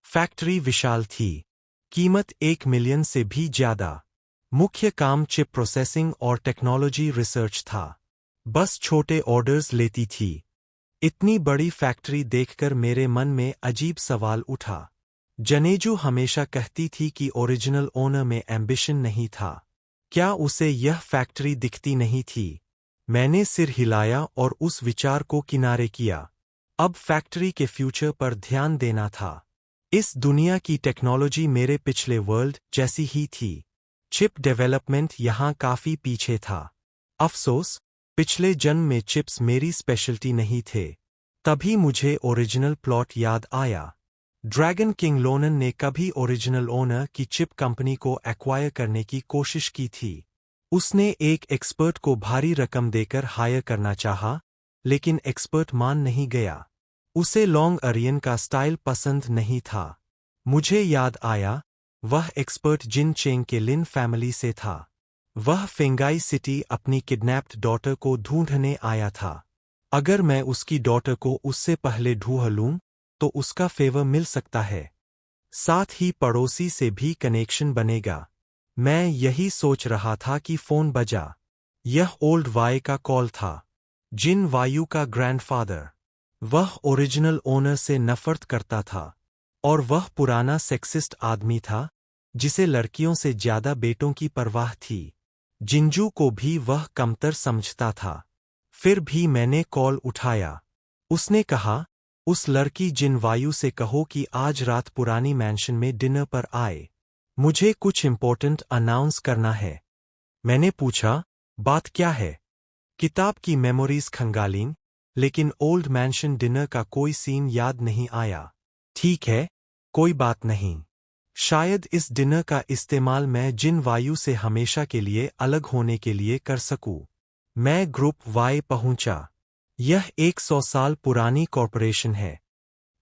A: फैक्ट्री विशाल थी। कीमत 1 मिलियन से भी ज्यादा। मुख्य काम चिप प्रोसेसिंग और टेक्नोलॉजी रिसर्च था। बस छोटे ऑर्डर्स लेती थी। इतनी बड़ी फैक्ट्री देखकर मेरे मन में अजीब सवाल उठा। जनेजू हमेशा कहती थी कि ओरिजिनल ओनर में एम्बिशन नहीं था। क्या उसे यह फैक्ट्री दिखती नहीं थी? मैंने सिर हिलाया और उस विचार को किनारे किया। अब फैक्ट्री के फ्यूचर पर ध्यान देना था। इस दुनिया की टेक्नोलॉजी मेरे पिछले वर्ल्ड जैसी ही थी। चिप डेवलपमेंट यहाँ काफी पीछे था। अफसोस, पिछले जन्म में चिप्स मेरी स्पेशलिटी नहीं थे। तभी मुझे ओरिजिनल प्लॉट याद आया। ड्रैगन किंग लोनन ने कभी ओरिजिनल ओनर की चिप कंपनी को एक्वायर करने की कोशिश की थी। उसने एक एक्सपर्ट को भारी रकम देकर हायर करना चाहा, लेकिन एक्सपर्ट मान नहीं गया। उसे लॉन्ग अरियन का स्टाइल पसंद नहीं था। मुझे याद आया, वह एक्सपर्ट जिन चेंग के लिन फैमिली से था। वह फेंगाई सिटी अपनी किडनैप्ड डॉटर को ढूंढने आया था। अगर मैं उसकी डॉटर को उससे पहले ढूंढ लूं, तो उसका फेवर मिल सकता है। साथ ही पड़ोसी से भी कनेक्शन बनेगा। मैं यही सोच रहा था कि फोन बजा। यह ओल्ड वाई का कॉल था, जिन वायु का ग्रैंडफादर। वह ओरिजिनल ओनर से नफरत करता था, और वह पुराना सेक्सिस्ट आदमी था, जिसे लड़कियों से ज्यादा बेटों की परवाह थी। जिंजू को भी वह कमतर समझता था। फिर भी मैंने कॉल उठाया। उसने कहा, उस लड़की जिन वायु से कहो कि आज रात पुरानी मैंशन में डिनर पर आए। मुझे कुछ इम्पोर्टेंट अनाउंस करना है। मैंने पूछा, बात क्या है? किताब की मेमोरीज खंगालीं, लेकिन ओल्ड मैंशन डिनर का कोई सीन याद नहीं आया। ठीक है, कोई बात नहीं। शायद इस डिनर का इस्तेमाल मैं जिन वायु से हमेशा के लिए अलग होने के लिए कर सकूं। मैं ग्रुप वाई पहुंचा। यह 100 साल पुरानी कॉरपोरेशन है।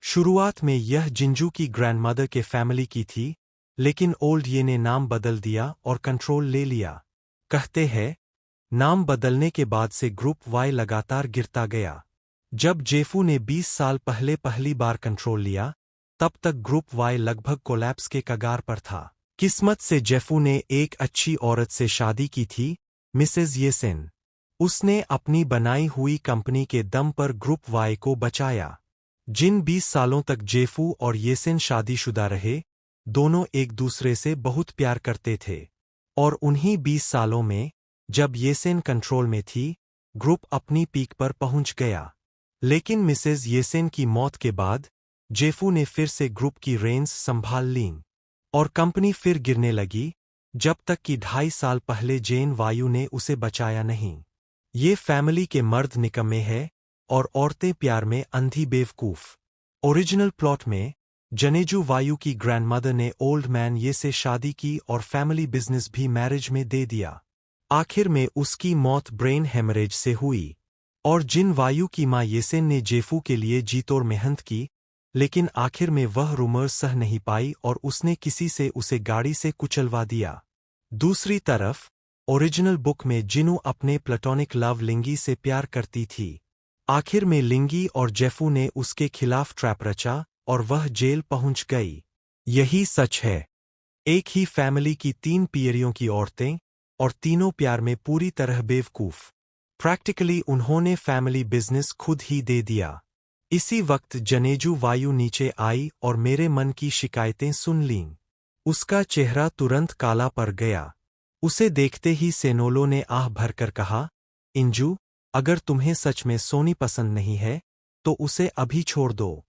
A: शुरुआत में यह जिंजू की ग्रैंडमदर के फैमिली की थी, लेकिन ओल्ड ये ने नाम बदल दिया और कंट्रोल ले लिया। कहते हैं, नाम बदलने के बाद से ग्रुप वाई लगातार गिरता गया। जब जेफू ने 20 साल पहले पहली बार कंट्रोल लिया, तब तक ग्रुप वाई लगभग कोलैप्स के कगार पर था। किस्मत से जेफू ने एक अच्छी औरत से शादी की थी, मिसेज येसेन। उसने अपनी बनाई हुई कंपनी के दम पर ग्रुप वाई को बचाया। जिन 20 सालों तक जेफू और येसेन शादीशुदा रहे, दोनों एक दूसरे से बहुत प्यार करते थे। और उन्हीं 20 सालों में, जब येसेन कंट्रोल में थी, ग्रुप अपनी पीक पर पहुंच गया। लेकिन मिसेज येसेन की मौत के बाद, जेफू ने फिर से ग्रुप की रेंस संभाल लीं। और कंपनी फिर गिरने लगी, जब तक कि 2.5 साल पहले जेन वायु ने उसे बचाया नहीं। ये फैमिली के मर्द निकम्मे हैं, और औरतें प्यार में अंधी बेवकूफ। ओरिजिनल प्लॉट में, जनेजू वायु की ग्रैंडमदर ने ओल्ड मैन ये से शादी की और फैमिली बिजनेस भी मैरिज में दे दिया। आखिर में उसकी मौत ब्रेन हेमरेज से हुई। और जिन वायु की मां येसेन ने जेफू के लिए जी तोड़ मेहनत की, लेकिन आखिर में वह रूमर्स सह नहीं पाई और उसने किसी से उसे गाड़ी से कुचलवा दिया। दूसरी तरफ, ओरिजिनल बुक में जिनू अपने प्लेटोनिक लव लिंगी से प्यार करती थी। आखिर में लिंगी और जेफू ने उसके खिलाफ ट्रैप रचा, और वह जेल पहुंच गई। यही सच है। एक ही फैमिली की 3 पीरियों की औरतें, और तीनों प्यार में पूरी तरह बेवकूफ। प्रैक्टिकली उन्होंने फैमिली बिजनेस खुद ही दे दिया। इसी वक्त जनेजू वायु नीचे आई और मेरे मन की शिकायतें सुन लीं। उसका चेहरा तुरंत काला पड़ गया। उसे देखते ही सेनोलो ने आह भरकर कहा, इंजू, अगर तुम्हें सच में सोनी पसंद नहीं है, तो उसे अभी छोड़ दो।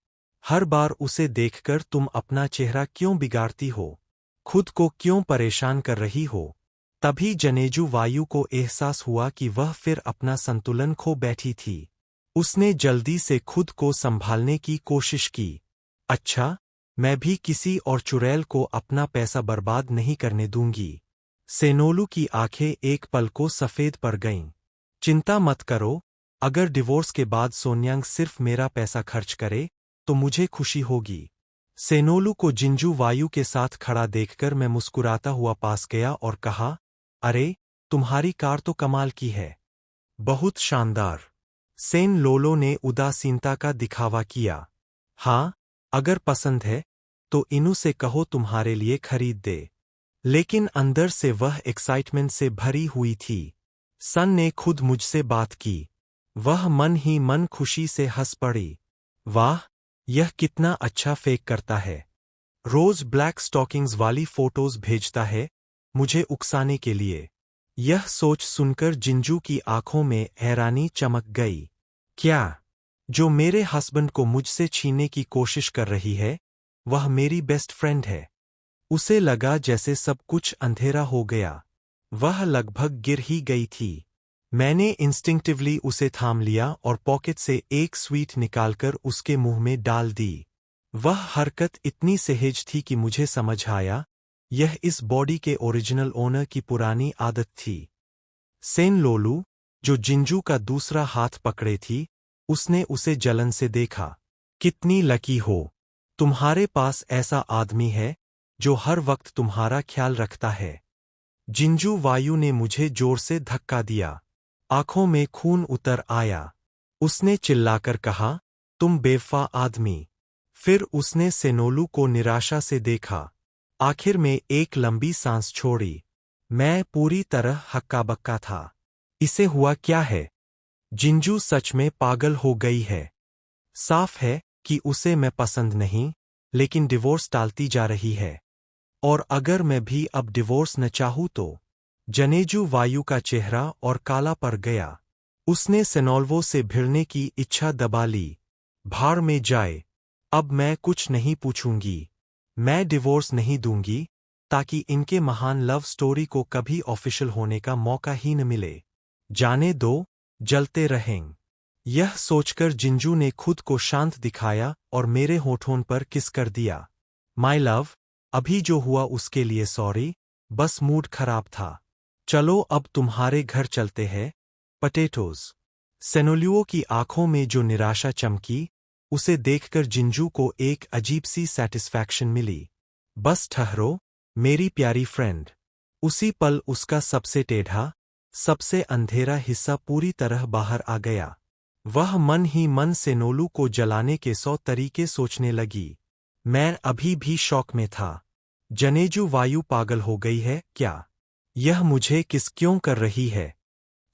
A: हर बार उसे देखकर तुम अपना चेहरा क्यों बिगाड़ती हो? खुद को क्यों परेशान कर रही हो? तभी जनेजू वायु को एहसास हुआ कि वह फिर अपना संतुलन खो बैठी थी। उसने जल्दी से खुद को संभालने की कोशिश की। अच्छा, मैं भी किसी और चुड़ैल को अपना पैसा बर्बाद नहीं करने दूंगी। सेनोलू की आंखें एक पल को सफेद पड़ गईं। चिंता मत करो, अगर डिवोर्स के बाद सोन्यांग सिर्फ मेरा पैसा खर्च करे, तो मुझे खुशी होगी। सेनोलू को जिंजू वायु के साथ खड़ा देखकर मैं मुस्कुराता हुआ पास गया और कहा, अरे, तुम्हारी कार तो कमाल की है। बहुत शानदार। सेन लोलो ने उदासीनता का दिखावा किया। हाँ, अगर पसंद है, तो इनू से कहो तुम्हारे लिए खरीद दे। लेकिन अंदर से वह एक्साइटमेंट से भरी हुई थी। सन ने खुद मुझसे बात की। वह मन ही मन खुशी से हंस पड़ी। वाह, यह कितना अच्छा फेक करता है। रोज ब्लैक स्टॉकिंग्स वाली फोटोज भेजता है, मुझे उकसाने के लिए। यह सोच सुनकर जिंजू की आंखों में हैरानी चमक गई। क्या? जो मेरे हस्बैंड को मुझसे छीनने की कोशिश कर रही है, वह मेरी बेस्ट फ्रेंड है। उसे लगा जैसे सब कुछ अंधेरा हो गया। वह लगभग गिर ही गई थी। मैंने इंस्टिंक्टिवली उसे थाम लिया और पॉकेट से एक स्वीट निकालकर उसके मुंह में डाल दी। वह हरकत इतनी सहज थी कि मुझे समझ आया, यह इस बॉडी के ओरिजिनल ओनर की पुरानी आदत थी। सेन लोलू, जो जिंजू का दूसरा हाथ पकड़े थी, उसने उसे जलन से देखा। कितनी लकी हो, तुम्हारे पास ऐसा आदमी है जो हर वक्त तुम्हारा ख्याल रखता है। जिंजू वायु ने मुझे जोर से धक्का दिया। आंखों में खून उतर आया। उसने चिल्लाकर कहा, तुम बेवफा आदमी। फिर उसने सेनोलू को निराशा से देखा। आखिर में एक लंबी सांस छोड़ी। मैं पूरी तरह हक्का बक्का था। इसे हुआ क्या है? जिंजू सच में पागल हो गई है। साफ है कि उसे मैं पसंद नहीं, लेकिन डिवोर्स टालती जा रही है। और अगर मैं भी अब डिवोर्स न चाहूं तो? जनेजू वायु का चेहरा और काला पड़ गया। उसने सेनोल्वो से भिड़ने की इच्छा दबा ली। भाड़ में जाए, अब मैं कुछ नहीं पूछूंगी। मैं डिवोर्स नहीं दूंगी, ताकि इनके महान लव स्टोरी को कभी ऑफिशियल होने का मौका ही न मिले। जाने दो, जलते रहें। यह सोचकर जिंजू ने खुद को शांत दिखाया और मेरे होठों पर किस कर दिया। माय लव, अभी जो हुआ उसके लिए सॉरी, बस मूड खराब था। चलो अब तुम्हारे घर चलते हैं। पटेटोज। सेनोल्यूओ की आंखों में जो निराशा चमकी, उसे देखकर जिंजू को एक अजीब सी सैटिस्फैक्शन मिली। बस ठहरो, मेरी प्यारी फ्रेंड। उसी पल उसका सबसे टेढ़ा, सबसे अंधेरा हिस्सा पूरी तरह बाहर आ गया। वह मन ही मन सेनोलू को जलाने के 100 तरीके सोचने लगी। मैं अभी भी शौक में था। जनेजू वायु पागल हो गई है क्या? यह मुझे किस क्यों कर रही है?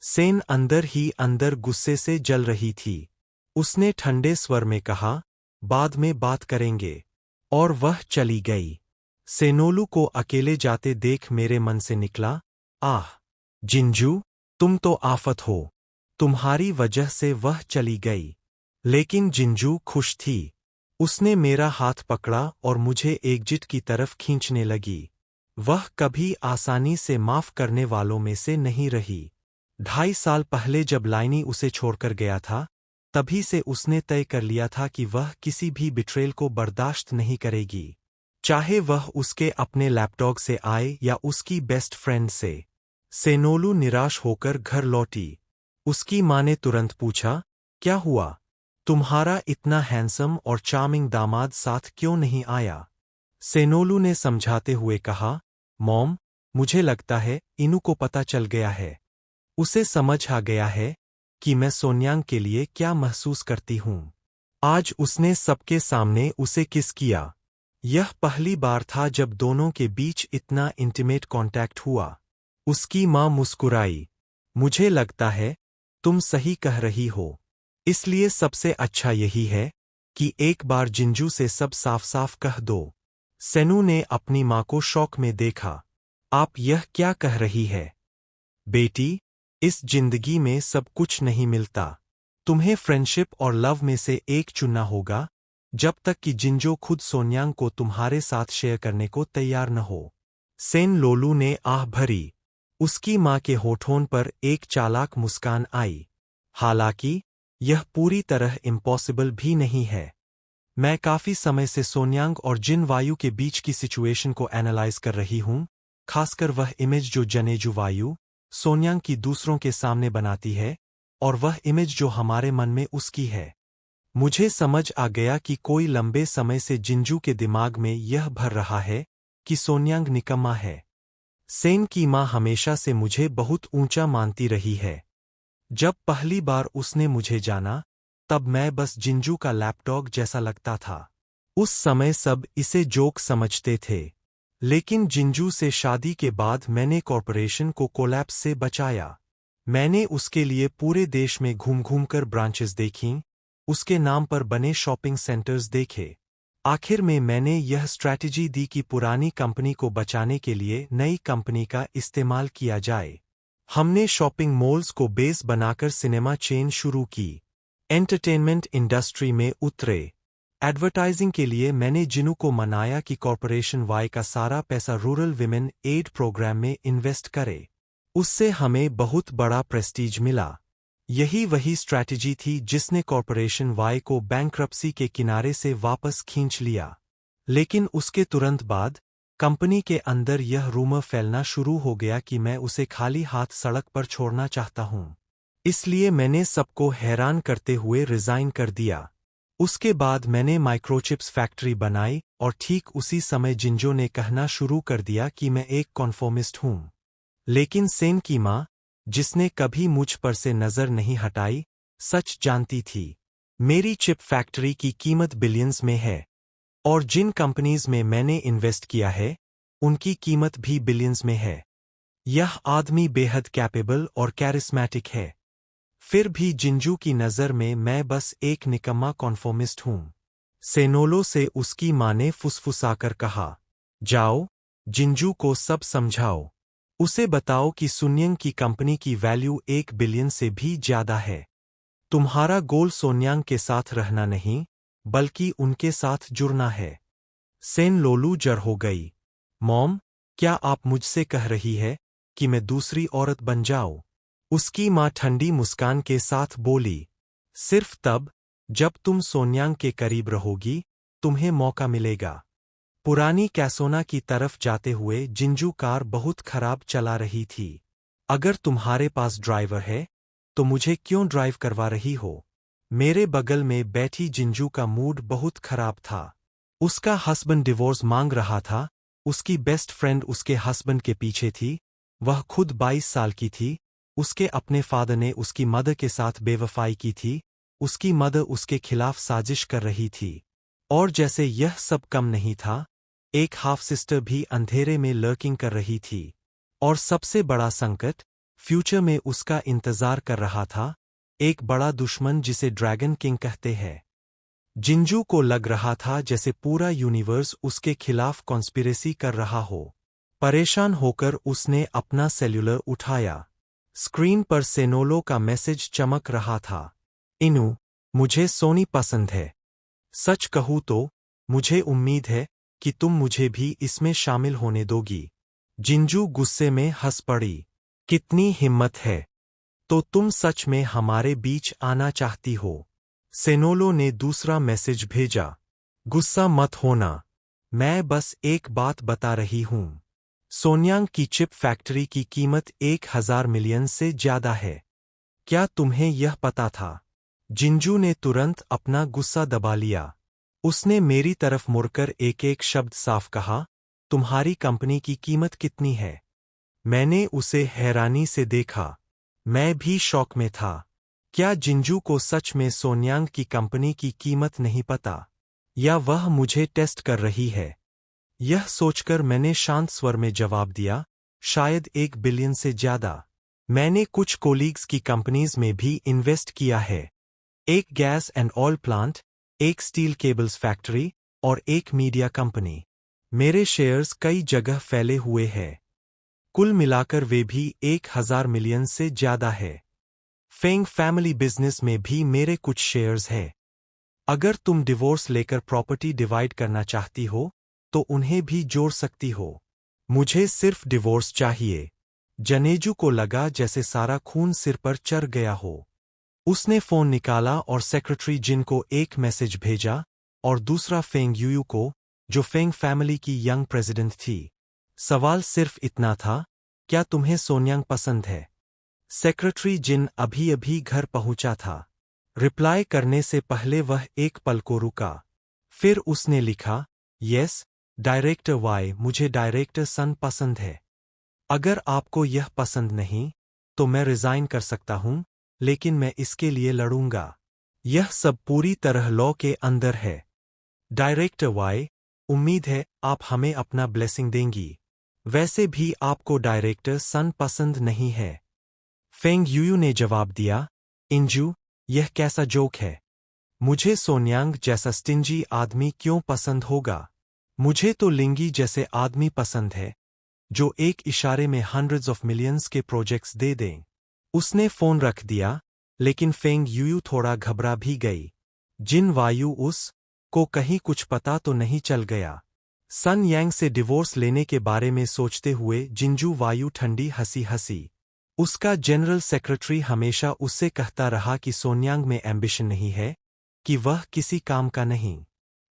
A: सेन अंदर ही अंदर गुस्से से जल रही थी। उसने ठंडे स्वर में कहा, बाद में बात करेंगे। और वह चली गई। सेनोलू को अकेले जाते देख मेरे मन से निकला, आह! जिंजू, तुम तो आफत हो। तुम्हारी वजह से वह चली गई। लेकिन जिंजू खुश थी। उसने मेरा हाथ पकड़ा और मुझे एग्जिट की तरफ खींचने लगी। वह कभी आसानी से माफ करने वालों में से नहीं रही। 2.5 साल पहले जब लाइनी उसे छोड़कर गया था, तभी से उसने तय कर लिया था कि वह किसी भी बिट्रेल को बर्दाश्त नहीं करेगी, चाहे वह उसके अपने लैपडॉग से आए या उसकी बेस्ट फ्रेंड से। सेनोलू निराश होकर घर लौटी। उसकी माँ ने तुरंत पूछा, क्या हुआ? तुम्हारा इतना हैंडसम और चार्मिंग दामाद साथ क्यों नहीं आया? सेनोलू ने समझाते हुए कहा, मॉम, मुझे लगता है इनू को पता चल गया है। उसे समझ आ गया है कि मैं सोन्यांग के लिए क्या महसूस करती हूँ। आज उसने सबके सामने उसे किस किया। यह पहली बार था जब दोनों के बीच इतना इंटीमेट कांटेक्ट हुआ। उसकी माँ मुस्कुराई। मुझे लगता है तुम सही कह रही हो। इसलिए सबसे अच्छा यही है कि एक बार जिंजू से सब साफ साफ कह दो। सेनू ने अपनी माँ को शौक में देखा। आप यह क्या कह रही है? बेटी, इस जिंदगी में सब कुछ नहीं मिलता। तुम्हें फ्रेंडशिप और लव में से एक चुनना होगा, जब तक कि जिंजो खुद सोन्यांग को तुम्हारे साथ शेयर करने को तैयार न हो। सेन लोलू ने आह भरी। उसकी माँ के होठों पर एक चालाक मुस्कान आई। हालांकि यह पूरी तरह इम्पॉसिबल भी नहीं है। मैं काफी समय से सोन्यांग और जिन वायु के बीच की सिचुएशन को एनालाइज कर रही हूँ, खासकर वह इमेज जो जनेजू वायु सोन्यांग की दूसरों के सामने बनाती है, और वह इमेज जो हमारे मन में उसकी है। मुझे समझ आ गया कि कोई लंबे समय से जिंजू के दिमाग में यह भर रहा है कि सोन्यांग निकम्मा है। सेन की माँ हमेशा से मुझे बहुत ऊंचा मानती रही है। जब पहली बार उसने मुझे जाना, तब मैं बस जिंजू का लैपडॉग जैसा लगता था। उस समय सब इसे जोक समझते थे। लेकिन जिंजू से शादी के बाद मैंने कॉर्पोरेशन को कोलैप्स से बचाया। मैंने उसके लिए पूरे देश में घूम घूम कर ब्रांचेस देखीं, उसके नाम पर बने शॉपिंग सेंटर्स देखे। आखिर में मैंने यह स्ट्रैटेजी दी कि पुरानी कंपनी को बचाने के लिए नई कंपनी का इस्तेमाल किया जाए। हमने शॉपिंग मॉल्स को बेस बनाकर सिनेमा चेन शुरू की, एंटरटेनमेंट इंडस्ट्री में उतरे। एडवर्टाइजिंग के लिए मैंने जिन्नू को मनाया कि कॉरपोरेशन वाई का सारा पैसा रूरल विमेन एड प्रोग्राम में इन्वेस्ट करे। उससे हमें बहुत बड़ा प्रेस्टीज मिला। यही वही स्ट्रैटेजी थी जिसने कॉरपोरेशन वाई को बैंक्रप्सी के किनारे से वापस खींच लिया। लेकिन उसके तुरंत बाद कंपनी के अंदर यह रूमर फैलना शुरू हो गया कि मैं उसे खाली हाथ सड़क पर छोड़ना चाहता हूं। इसलिए मैंने सबको हैरान करते हुए रिजाइन कर दिया। उसके बाद मैंने माइक्रोचिप्स फैक्ट्री बनाई और ठीक उसी समय जिंजो ने कहना शुरू कर दिया कि मैं एक कॉन्फॉर्मिस्ट हूं। लेकिन सेन की मां, जिसने कभी मुझ पर से नजर नहीं हटाई, सच जानती थी। मेरी चिप फैक्ट्री की कीमत बिलियंस में है और जिन कंपनीज में मैंने इन्वेस्ट किया है उनकी कीमत भी बिलियंस में है। यह आदमी बेहद कैपेबल और कैरिस्मैटिक है। फिर भी जिंजू की नज़र में मैं बस एक निकम्मा कॉन्फॉर्मिस्ट हूं। सेनोलो से उसकी मां ने फुसफुसाकर कहा, जाओ, जिंजू को सब समझाओ। उसे बताओ कि सुन्यंग की कंपनी की वैल्यू 1 बिलियन से भी ज्यादा है। तुम्हारा गोल सोन्यांग के साथ रहना नहीं, बल्कि उनके साथ जुड़ना है। सेन लोलू जर हो गई। मॉम, क्या आप मुझसे कह रही है कि मैं दूसरी औरत बन जाऊं? उसकी मां ठंडी मुस्कान के साथ बोली, सिर्फ तब जब तुम सोन्यांग के करीब रहोगी, तुम्हें मौका मिलेगा। पुरानी कैसोना की तरफ जाते हुए जिंजू कार बहुत खराब चला रही थी। अगर तुम्हारे पास ड्राइवर है, तो मुझे क्यों ड्राइव करवा रही हो? मेरे बगल में बैठी जिंजू का मूड बहुत खराब था। उसका हस्बैंड डिवोर्स मांग रहा था, उसकी बेस्ट फ्रेंड उसके हस्बैंड के पीछे थी, वह खुद 22 साल की थी, उसके अपने फादर ने उसकी मदर के साथ बेवफाई की थी, उसकी मदर उसके खिलाफ साजिश कर रही थी। और जैसे यह सब कम नहीं था, एक हाफ सिस्टर भी अंधेरे में लर्किंग कर रही थी। और सबसे बड़ा संकट फ्यूचर में उसका इंतजार कर रहा था, एक बड़ा दुश्मन जिसे ड्रैगन किंग कहते हैं। जिंजू को लग रहा था जैसे पूरा यूनिवर्स उसके खिलाफ कॉन्स्पिरेसी कर रहा हो। परेशान होकर उसने अपना सेल्यूलर उठाया। स्क्रीन पर सेनोलो का मैसेज चमक रहा था, इनू, मुझे सोनी पसंद है। सच कहूँ तो मुझे उम्मीद है कि तुम मुझे भी इसमें शामिल होने दोगी। जिंजू गुस्से में हंस पड़ी, कितनी हिम्मत है? तो तुम सच में हमारे बीच आना चाहती हो? सेनोलो ने दूसरा मैसेज भेजा, गुस्सा मत होना, मैं बस एक बात बता रही हूं। सोन्यांग की चिप फैक्ट्री की कीमत 1000 मिलियन से ज्यादा है। क्या तुम्हें यह पता था? जिंजू ने तुरंत अपना गुस्सा दबा लिया। उसने मेरी तरफ मुड़कर एक एक शब्द साफ कहा, तुम्हारी कंपनी की कीमत कितनी है? मैंने उसे हैरानी से देखा। मैं भी शॉक में था। क्या जिंजू को सच में सोन्यांग की कंपनी की कीमत नहीं पता? या वह मुझे टेस्ट कर रही है? यह सोचकर मैंने शांत स्वर में जवाब दिया, शायद 1 बिलियन से ज्यादा। मैंने कुछ कोलीग्स की कंपनीज में भी इन्वेस्ट किया है। एक गैस एंड ऑयल प्लांट, एक स्टील केबल्स फैक्ट्री और एक मीडिया कंपनी। मेरे शेयर्स कई जगह फैले हुए हैं। कुल मिलाकर वे भी 1000 मिलियन से ज्यादा है। फेंग फैमिली बिजनेस में भी मेरे कुछ शेयर्स हैं। अगर तुम डिवोर्स लेकर प्रॉपर्टी डिवाइड करना चाहती हो, तो उन्हें भी जोड़ सकती हो। मुझे सिर्फ डिवोर्स चाहिए। जनेजू को लगा जैसे सारा खून सिर पर चढ़ गया हो। उसने फोन निकाला और सेक्रेटरी जिन को एक मैसेज भेजा और दूसरा फेंग यूयू को, जो फेंग फैमिली की यंग प्रेसिडेंट थी। सवाल सिर्फ इतना था, क्या तुम्हें सोन्यांग पसंद है? सेक्रेटरी जिन अभी अभी घर पहुंचा था। रिप्लाई करने से पहले वह एक पल को रुका। फिर उसने लिखा, यस, डायरेक्टर वाई, मुझे डायरेक्टर सन पसंद है। अगर आपको यह पसंद नहीं, तो मैं रिजाइन कर सकता हूं, लेकिन मैं इसके लिए लड़ूंगा। यह सब पूरी तरह लॉ के अंदर है। डायरेक्टर वाई, उम्मीद है आप हमें अपना ब्लेसिंग देंगी। वैसे भी आपको डायरेक्टर सन पसंद नहीं है। फेंग यूयू ने जवाब दिया, इंजू, यह कैसा जोक है? मुझे सोन्यांग जैसा स्टिंजी आदमी क्यों पसंद होगा? मुझे तो लिंगी जैसे आदमी पसंद है, जो एक इशारे में हंड्रेड्स ऑफ मिलियंस के प्रोजेक्ट्स दे दें। उसने फोन रख दिया, लेकिन फेंग यूयू थोड़ा घबरा भी गई। जिन वायु उस को कहीं कुछ पता तो नहीं चल गया। सन यांग से डिवोर्स लेने के बारे में सोचते हुए जिंजू वायु ठंडी हंसी हंसी। उसका जनरल सेक्रेटरी हमेशा उससे कहता रहा कि सोन्यांग में एम्बिशन नहीं है, कि वह किसी काम का नहीं।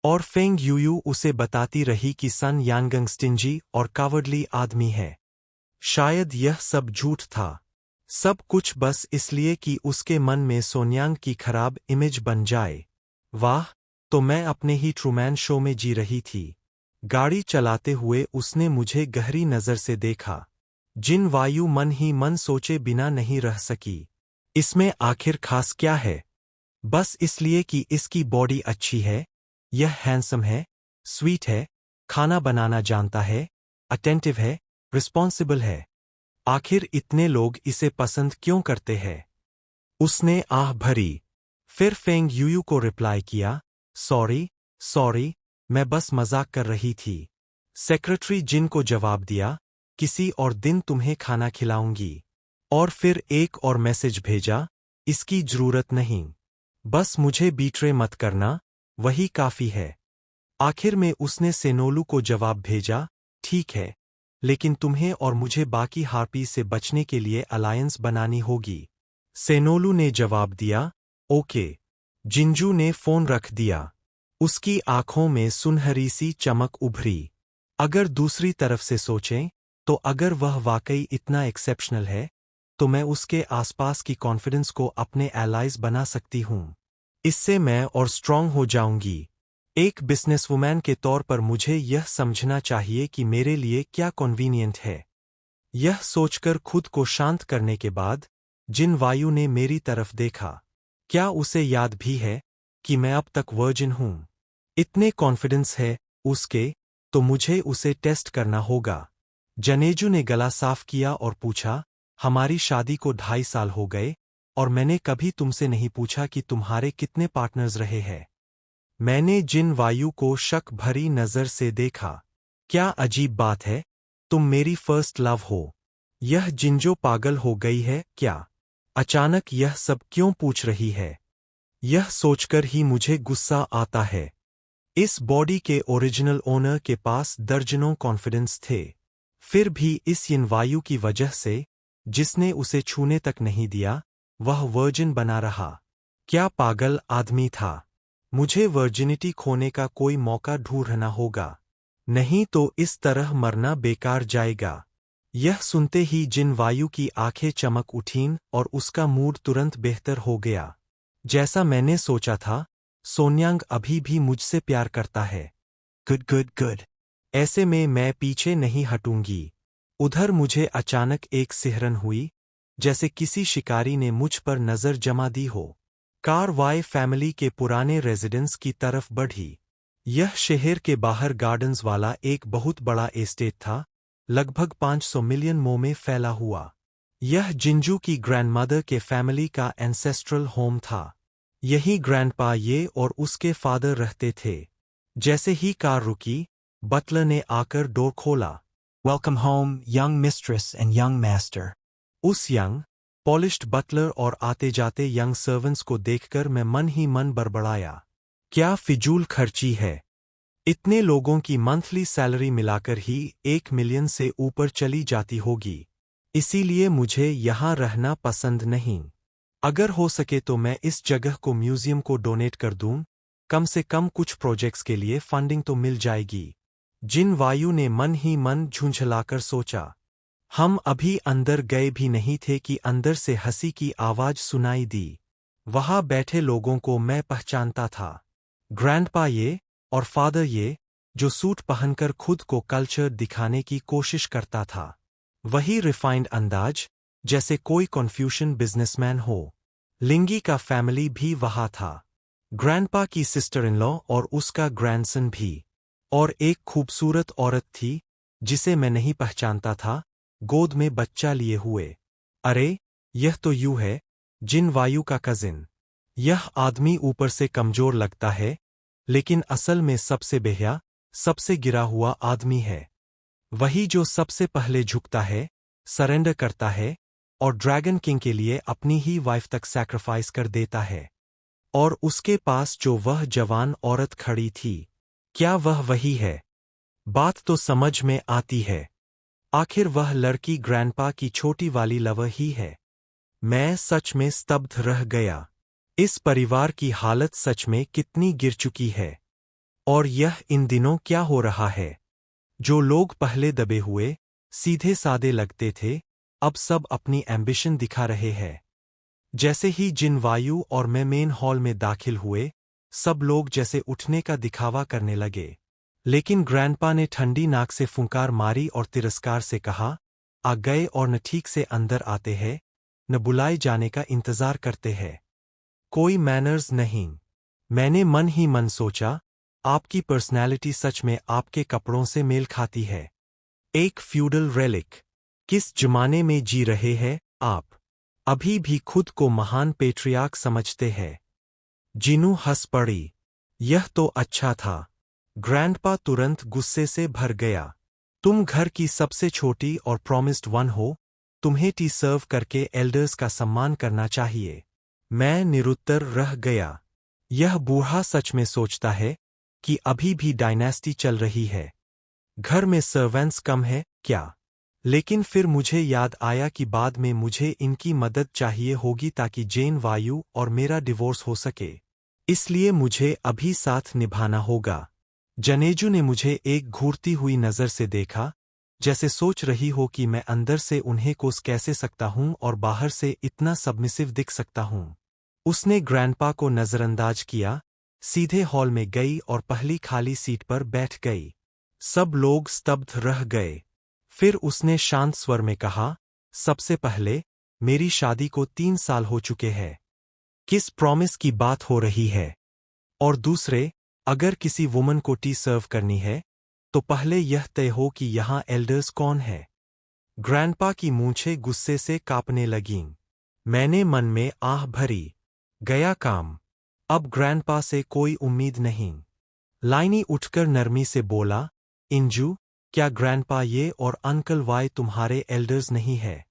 A: और फेंग यूयू उसे बताती रही कि सन यांगंग स्टिंजी और कावर्डली आदमी है। शायद यह सब झूठ था। सब कुछ बस इसलिए कि उसके मन में सोन्यांग की खराब इमेज बन जाए। वाह, तो मैं अपने ही ट्रूमैन शो में जी रही थी। गाड़ी चलाते हुए उसने मुझे गहरी नज़र से देखा। जिन वायु मन ही मन सोचे बिना नहीं रह सकी। इसमें आखिर खास क्या है? बस इसलिए कि इसकी बॉडी अच्छी है, यह हैंडसम है, स्वीट है, खाना बनाना जानता है, अटेंटिव है, रिस्पॉन्सिबल है। आखिर इतने लोग इसे पसंद क्यों करते हैं? उसने आह भरी। फिर फेंग यूयू को रिप्लाई किया, सॉरी, मैं बस मजाक कर रही थी। सेक्रेटरी जिन को जवाब दिया, किसी और दिन तुम्हें खाना खिलाऊंगी। और फिर एक और मैसेज भेजा, इसकी जरूरत नहीं। बस मुझे बीट्रे मत करना, वही काफी है। आखिर में उसने सेनोलू को जवाब भेजा, ठीक है, लेकिन तुम्हें और मुझे बाकी हार्पी से बचने के लिए अलायंस बनानी होगी। सेनोलू ने जवाब दिया, ओके। जिंजू ने फोन रख दिया। उसकी आंखों में सुनहरी सी चमक उभरी। अगर दूसरी तरफ से सोचें, तो अगर वह वाकई इतना एक्सेप्शनल है, तो मैं उसके आसपास की कॉन्फिडेंस को अपने एलाइज बना सकती हूं। इससे मैं और स्ट्रांग हो जाऊंगी। एक बिजनेसवुमैन के तौर पर मुझे यह समझना चाहिए कि मेरे लिए क्या कन्वीनियंट है। यह सोचकर खुद को शांत करने के बाद, जिन वायु ने मेरी तरफ देखा। क्या उसे याद भी है कि मैं अब तक वर्जिन हूं? इतने कॉन्फिडेंस है उसके, तो मुझे उसे टेस्ट करना होगा। जनेजू ने गला साफ किया और पूछा, हमारी शादी को 2.5 साल हो गए, और मैंने कभी तुमसे नहीं पूछा कि तुम्हारे कितने पार्टनर्स रहे हैं। मैंने जिन वायु को शक भरी नजर से देखा। क्या अजीब बात है, तुम मेरी फर्स्ट लव हो। यह जिंजो पागल हो गई है क्या? अचानक यह सब क्यों पूछ रही है? यह सोचकर ही मुझे गुस्सा आता है। इस बॉडी के ओरिजिनल ओनर के पास दर्जनों कॉन्फिडेंस थे। फिर भी इस यिन वायु की वजह से, जिसने उसे छूने तक नहीं दिया, वह वर्जिन बना रहा। क्या पागल आदमी था? मुझे वर्जिनिटी खोने का कोई मौका ढूंढना होगा। नहीं तो इस तरह मरना बेकार जाएगा। यह सुनते ही जिन वायु की आंखें चमक उठीं और उसका मूड तुरंत बेहतर हो गया। जैसा मैंने सोचा था, सोन्यांग अभी भी मुझसे प्यार करता है। गुड। ऐसे में मैं पीछे नहीं हटूंगी। उधर मुझे अचानक एक सिहरन हुई, जैसे किसी शिकारी ने मुझ पर नजर जमा दी हो। कार वाई फैमिली के पुराने रेजिडेंस की तरफ बढ़ी। यह शहर के बाहर गार्डन्स वाला एक बहुत बड़ा एस्टेट था, लगभग 500 मिलियन मो में फैला हुआ। यह जिंजू की ग्रैंडमदर के फैमिली का एंसेस्ट्रल होम था। यही ग्रैंडपा ये और उसके फादर रहते थे। जैसे ही कार रुकी, बटलर ने आकर डोर खोला।
B: Welcome home, young mistress and young master.
A: उस यंग, पॉलिश्ड बटलर और आते जाते यंग सर्वेंट्स को देखकर मैं मन ही मन बड़बड़ाया। क्या फिजूल खर्ची है। इतने लोगों की मंथली सैलरी मिलाकर ही 1 मिलियन से ऊपर चली जाती होगी। इसीलिए मुझे यहाँ रहना पसंद नहीं। अगर हो सके तो मैं इस जगह को म्यूजियम को डोनेट कर दूं, कम से कम कुछ प्रोजेक्ट्स के लिए फंडिंग तो मिल जाएगी। जिन वायु ने मन ही मन झुंझलाकर सोचा। हम अभी अंदर गए भी नहीं थे कि अंदर से हंसी की आवाज सुनाई दी। वहां बैठे लोगों को मैं पहचानता था। ग्रैंडपा ये और फादर ये, जो सूट पहनकर खुद को कल्चर दिखाने की कोशिश करता था। वही रिफाइंड अंदाज, जैसे कोई कन्फ्यूशन बिजनेसमैन हो। लिंगी का फैमिली भी वहां था। ग्रैंडपा की सिस्टर इन लॉ और उसका ग्रैंडसन भी। और एक खूबसूरत औरत थी, जिसे मैं नहीं पहचानता था, गोद में बच्चा लिए हुए। अरे, यह तो यूं है, जिन वायु का कजिन। यह आदमी ऊपर से कमजोर लगता है, लेकिन असल में सबसे बेहया, सबसे गिरा हुआ आदमी है। वही जो सबसे पहले झुकता है, सरेंडर करता है, और ड्रैगन किंग के लिए अपनी ही वाइफ तक सैक्रिफाइस कर देता है। और उसके पास जो वह जवान औरत खड़ी थी, क्या वह वही है? बात तो समझ में आती है। आखिर वह लड़की ग्रैंडपा की छोटी वाली लवर ही है। मैं सच में स्तब्ध रह गया। इस परिवार की हालत सच में कितनी गिर चुकी है। और यह इन दिनों क्या हो रहा है? जो लोग पहले दबे हुए, सीधे सादे लगते थे, अब सब अपनी एम्बिशन दिखा रहे हैं। जैसे ही जिन वायु और मैं मेन हॉल में दाखिल हुए, सब लोग जैसे उठने का दिखावा करने लगे। लेकिन ग्रैंडपा ने ठंडी नाक से फुंकार मारी और तिरस्कार से कहा, आ गए और न ठीक से अंदर आते हैं, न बुलाए जाने का इंतजार करते हैं। कोई मैनर्स नहीं। मैंने मन ही मन सोचा, आपकी पर्सनैलिटी सच में आपके कपड़ों से मेल खाती है। एक फ्यूडल रेलिक। किस जमाने में जी रहे हैं आप? अभी भी खुद को महान पेट्रियार्क समझते हैं। जिनू हंस पड़ी। यह तो अच्छा था। ग्रैंडपा तुरंत गुस्से से भर गया। तुम घर की सबसे छोटी और प्रॉमिस्ड वन हो, तुम्हें टी सर्व करके एल्डर्स का सम्मान करना चाहिए। मैं निरुत्तर रह गया। यह बूढ़ा सच में सोचता है कि अभी भी डायनेस्टी चल रही है। घर में सर्वेंट्स कम है क्या? लेकिन फिर मुझे याद आया कि बाद में मुझे इनकी मदद चाहिए होगी ताकि जेन वायु और मेरा डिवोर्स हो सके। इसलिए मुझे अभी साथ निभाना होगा। जनेजू ने मुझे एक घूरती हुई नज़र से देखा, जैसे सोच रही हो कि मैं अंदर से उन्हें कोस कैसे सकता हूं और बाहर से इतना सबमिसिव दिख सकता हूं। उसने ग्रैंडपा को नज़रअंदाज किया, सीधे हॉल में गई और पहली खाली सीट पर बैठ गई। सब लोग स्तब्ध रह गए। फिर उसने शांत स्वर में कहा, सबसे पहले, मेरी शादी को 3 साल हो चुके हैं। किस प्रॉमिस की बात हो रही है? और दूसरे, अगर किसी वुमन को टी सर्व करनी है, तो पहले यह तय हो कि यहां एल्डर्स कौन है। ग्रैंडपा की मूंछें गुस्से से कांपने लगीं। मैंने मन में आह भरी। गया काम। अब ग्रैंडपा से कोई उम्मीद नहीं। लाइनी उठकर नरमी से बोला, इंजू, क्या ग्रैंडपा ये और अंकल वाई तुम्हारे एल्डर्स नहीं है?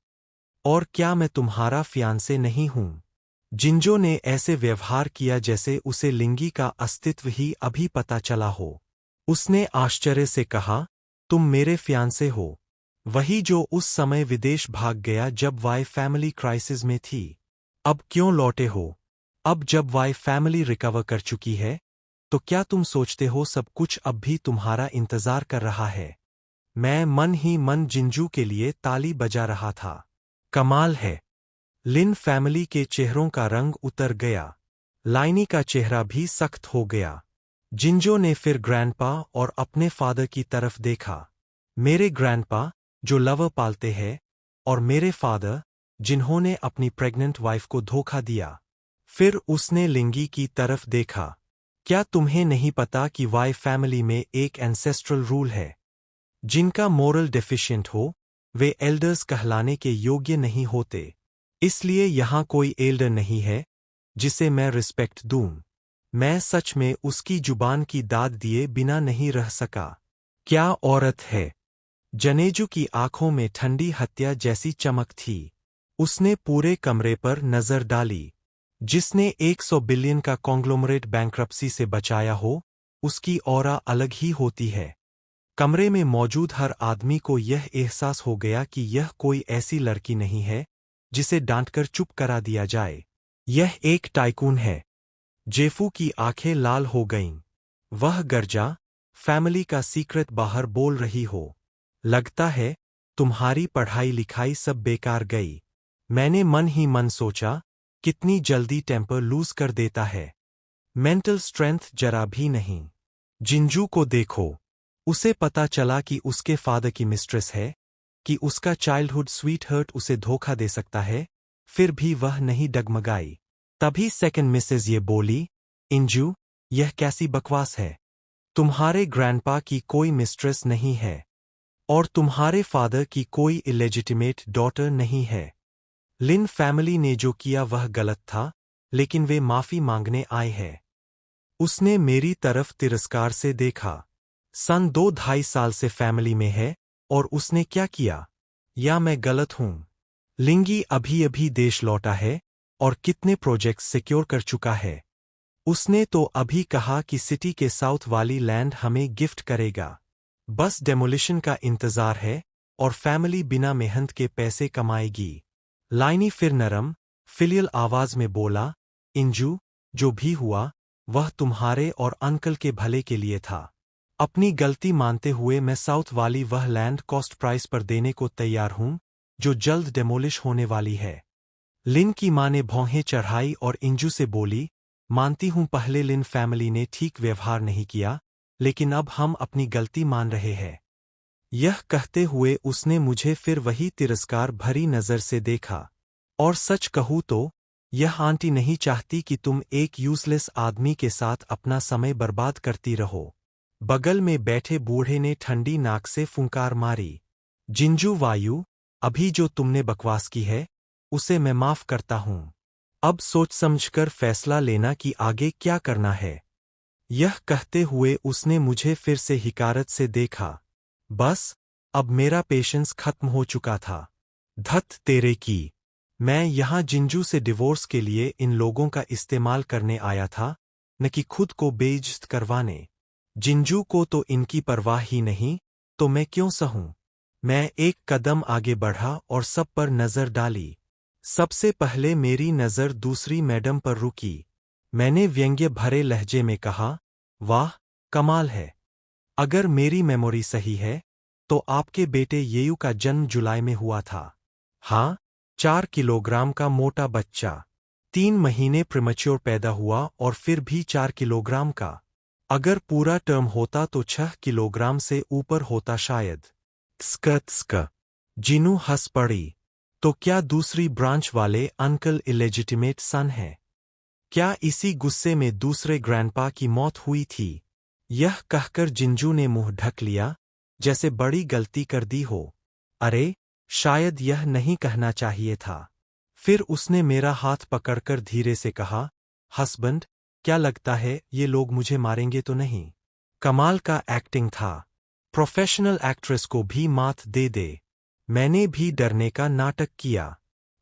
A: और क्या मैं तुम्हारा फियांसे नहीं हूं? जिंजो ने ऐसे व्यवहार किया जैसे उसे लिंगी का अस्तित्व ही अभी पता चला हो। उसने आश्चर्य से कहा, तुम मेरे फियांसे हो? वही जो उस समय विदेश भाग गया जब वाई फैमिली क्राइसिस में थी। अब क्यों लौटे हो? अब जब वाई फैमिली रिकवर कर चुकी है, तो क्या तुम सोचते हो सब कुछ अब भी तुम्हारा इंतजार कर रहा है? मैं मन ही मन जिंजू के लिए ताली बजा रहा था। कमाल है। लिन फैमिली के चेहरों का रंग उतर गया। लाइनी का चेहरा भी सख्त हो गया। जिंजो ने फिर ग्रैंडपा और अपने फादर की तरफ देखा। मेरे ग्रैंडपा, जो लवर पालते हैं, और मेरे फादर, जिन्होंने अपनी प्रेग्नेंट वाइफ को धोखा दिया। फिर उसने लिंगी की तरफ देखा। क्या तुम्हें नहीं पता कि वाई फैमिली में एक एंसेस्ट्रल रूल है? जिनका मोरल डेफिशिएंट हो, वे एल्डर्स कहलाने के योग्य नहीं होते। इसलिए यहां कोई एल्डर नहीं है जिसे मैं रिस्पेक्ट दूं। मैं सच में उसकी जुबान की दाद दिए बिना नहीं रह सका। क्या औरत है! जनेजू की आंखों में ठंडी हत्या जैसी चमक थी। उसने पूरे कमरे पर नजर डाली। जिसने 100 बिलियन का कॉन्ग्लोमरेट बैंक्रप्सी से बचाया हो, उसकी ऑरा अलग ही होती है। कमरे में मौजूद हर आदमी को यह एहसास हो गया कि यह कोई ऐसी लड़की नहीं है जिसे डांटकर चुप करा दिया जाए। यह एक टाइकून है। जेफू की आंखें लाल हो गईं। वह गर्जा, फैमिली का सीक्रेट बाहर बोल रही हो। लगता है, तुम्हारी पढ़ाई लिखाई सब बेकार गई। मैंने मन ही मन सोचा, कितनी जल्दी टेम्पर लूज कर देता है। मेंटल स्ट्रेंथ जरा भी नहीं। जिंजू को देखो। उसे पता चला कि उसके फादर की मिस्ट्रेस है, कि उसका चाइल्डहुड स्वीटहर्ट उसे धोखा दे सकता है, फिर भी वह नहीं डगमगाई। तभी सेकंड मिसेज ये बोली, इंजू, यह कैसी बकवास है? तुम्हारे ग्रैंडपा की कोई मिस्ट्रेस नहीं है। और तुम्हारे फादर की कोई इलेजिटिमेट डॉटर नहीं है। लिन फैमिली ने जो किया वह गलत था, लेकिन वे माफी मांगने आए हैं। उसने मेरी तरफ तिरस्कार से देखा। सन 2-2.5 साल से फैमिली में है, और उसने क्या किया? या मैं गलत हूं? लिंगी अभी अभी देश लौटा है, और कितने प्रोजेक्ट्स सिक्योर कर चुका है। उसने तो अभी कहा कि सिटी के साउथ वाली लैंड हमें गिफ्ट करेगा। बस डेमोलिशन का इंतजार है, और फैमिली बिना मेहनत के पैसे कमाएगी। लाइनी फिर नरम, फिलियल आवाज में बोला, इंजू, जो भी हुआ, वह तुम्हारे और अंकल के भले के लिए था। अपनी गलती मानते हुए मैं साउथ वाली वह लैंड कॉस्ट प्राइस पर देने को तैयार हूं, जो जल्द डेमोलिश होने वाली है। लिन की मां ने भौहें चढ़ाई और इंजू से बोली, मानती हूं पहले लिन फैमिली ने ठीक व्यवहार नहीं किया, लेकिन अब हम अपनी गलती मान रहे हैं। यह कहते हुए उसने मुझे फिर वही तिरस्कार भरी नजर से देखा। और सच कहूं तो, यह आंटी नहीं चाहती कि तुम एक यूजलेस आदमी के साथ अपना समय बर्बाद करती रहो। बगल में बैठे बूढ़े ने ठंडी नाक से फुंकार मारी। जिंजू वायु, अभी जो तुमने बकवास की है, उसे मैं माफ करता हूं। अब सोच समझकर फैसला लेना कि आगे क्या करना है। यह कहते हुए उसने मुझे फिर से हिकारत से देखा। बस, अब मेरा पेशेंस खत्म हो चुका था। धत तेरे की। मैं यहां जिंजू से डिवोर्स के लिए इन लोगों का इस्तेमाल करने आया था, न कि खुद को बेइज्जत करवाने। जिंजू को तो इनकी परवाह ही नहीं, तो मैं क्यों सहूं? मैं एक कदम आगे बढ़ा और सब पर नजर डाली। सबसे पहले मेरी नजर दूसरी मैडम पर रुकी। मैंने व्यंग्य भरे लहजे में कहा, वाह, कमाल है। अगर मेरी मेमोरी सही है, तो आपके बेटे येयू का जन्म जुलाई में हुआ था। हाँ, 4 किलोग्राम का मोटा बच्चा। 3 महीने प्रीमैच्योर पैदा हुआ और फिर भी 4 किलोग्राम का। अगर पूरा टर्म होता तो 6 किलोग्राम से ऊपर होता शायद। त्स्क। जिनू हंस पड़ी। तो क्या दूसरी ब्रांच वाले अंकल इलेजिटिमेट सन है? क्या इसी गुस्से में दूसरे ग्रैंडपा की मौत हुई थी? यह कहकर जिंजू ने मुंह ढक लिया, जैसे बड़ी गलती कर दी हो। अरे, शायद यह नहीं कहना चाहिए था। फिर उसने मेरा हाथ पकड़कर धीरे से कहा, हस्बैंड, क्या लगता है ये लोग मुझे मारेंगे तो नहीं? कमाल का एक्टिंग था। प्रोफेशनल एक्ट्रेस को भी मात दे दे। मैंने भी डरने का नाटक किया।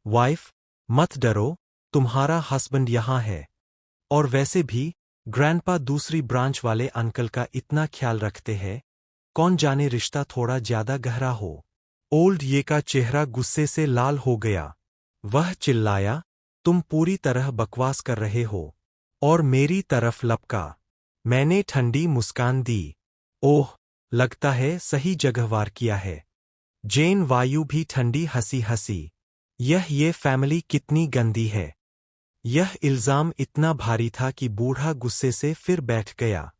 A: वाइफ, मत डरो, तुम्हारा हस्बैंड यहां है। और वैसे भी, ग्रैंडपा दूसरी ब्रांच वाले अंकल का इतना ख्याल रखते हैं, कौन जाने रिश्ता थोड़ा ज्यादा गहरा हो। ओल्ड ये का चेहरा गुस्से से लाल हो गया। वह चिल्लाया, तुम पूरी तरह बकवास कर रहे हो। और मेरी तरफ लपका। मैंने ठंडी मुस्कान दी। ओह, लगता है सही जगह वार किया है। जेन वायु भी ठंडी हंसी हंसी। ये फैमिली कितनी गंदी है। यह इल्जाम इतना भारी था कि बूढ़ा गुस्से से फिर बैठ गया।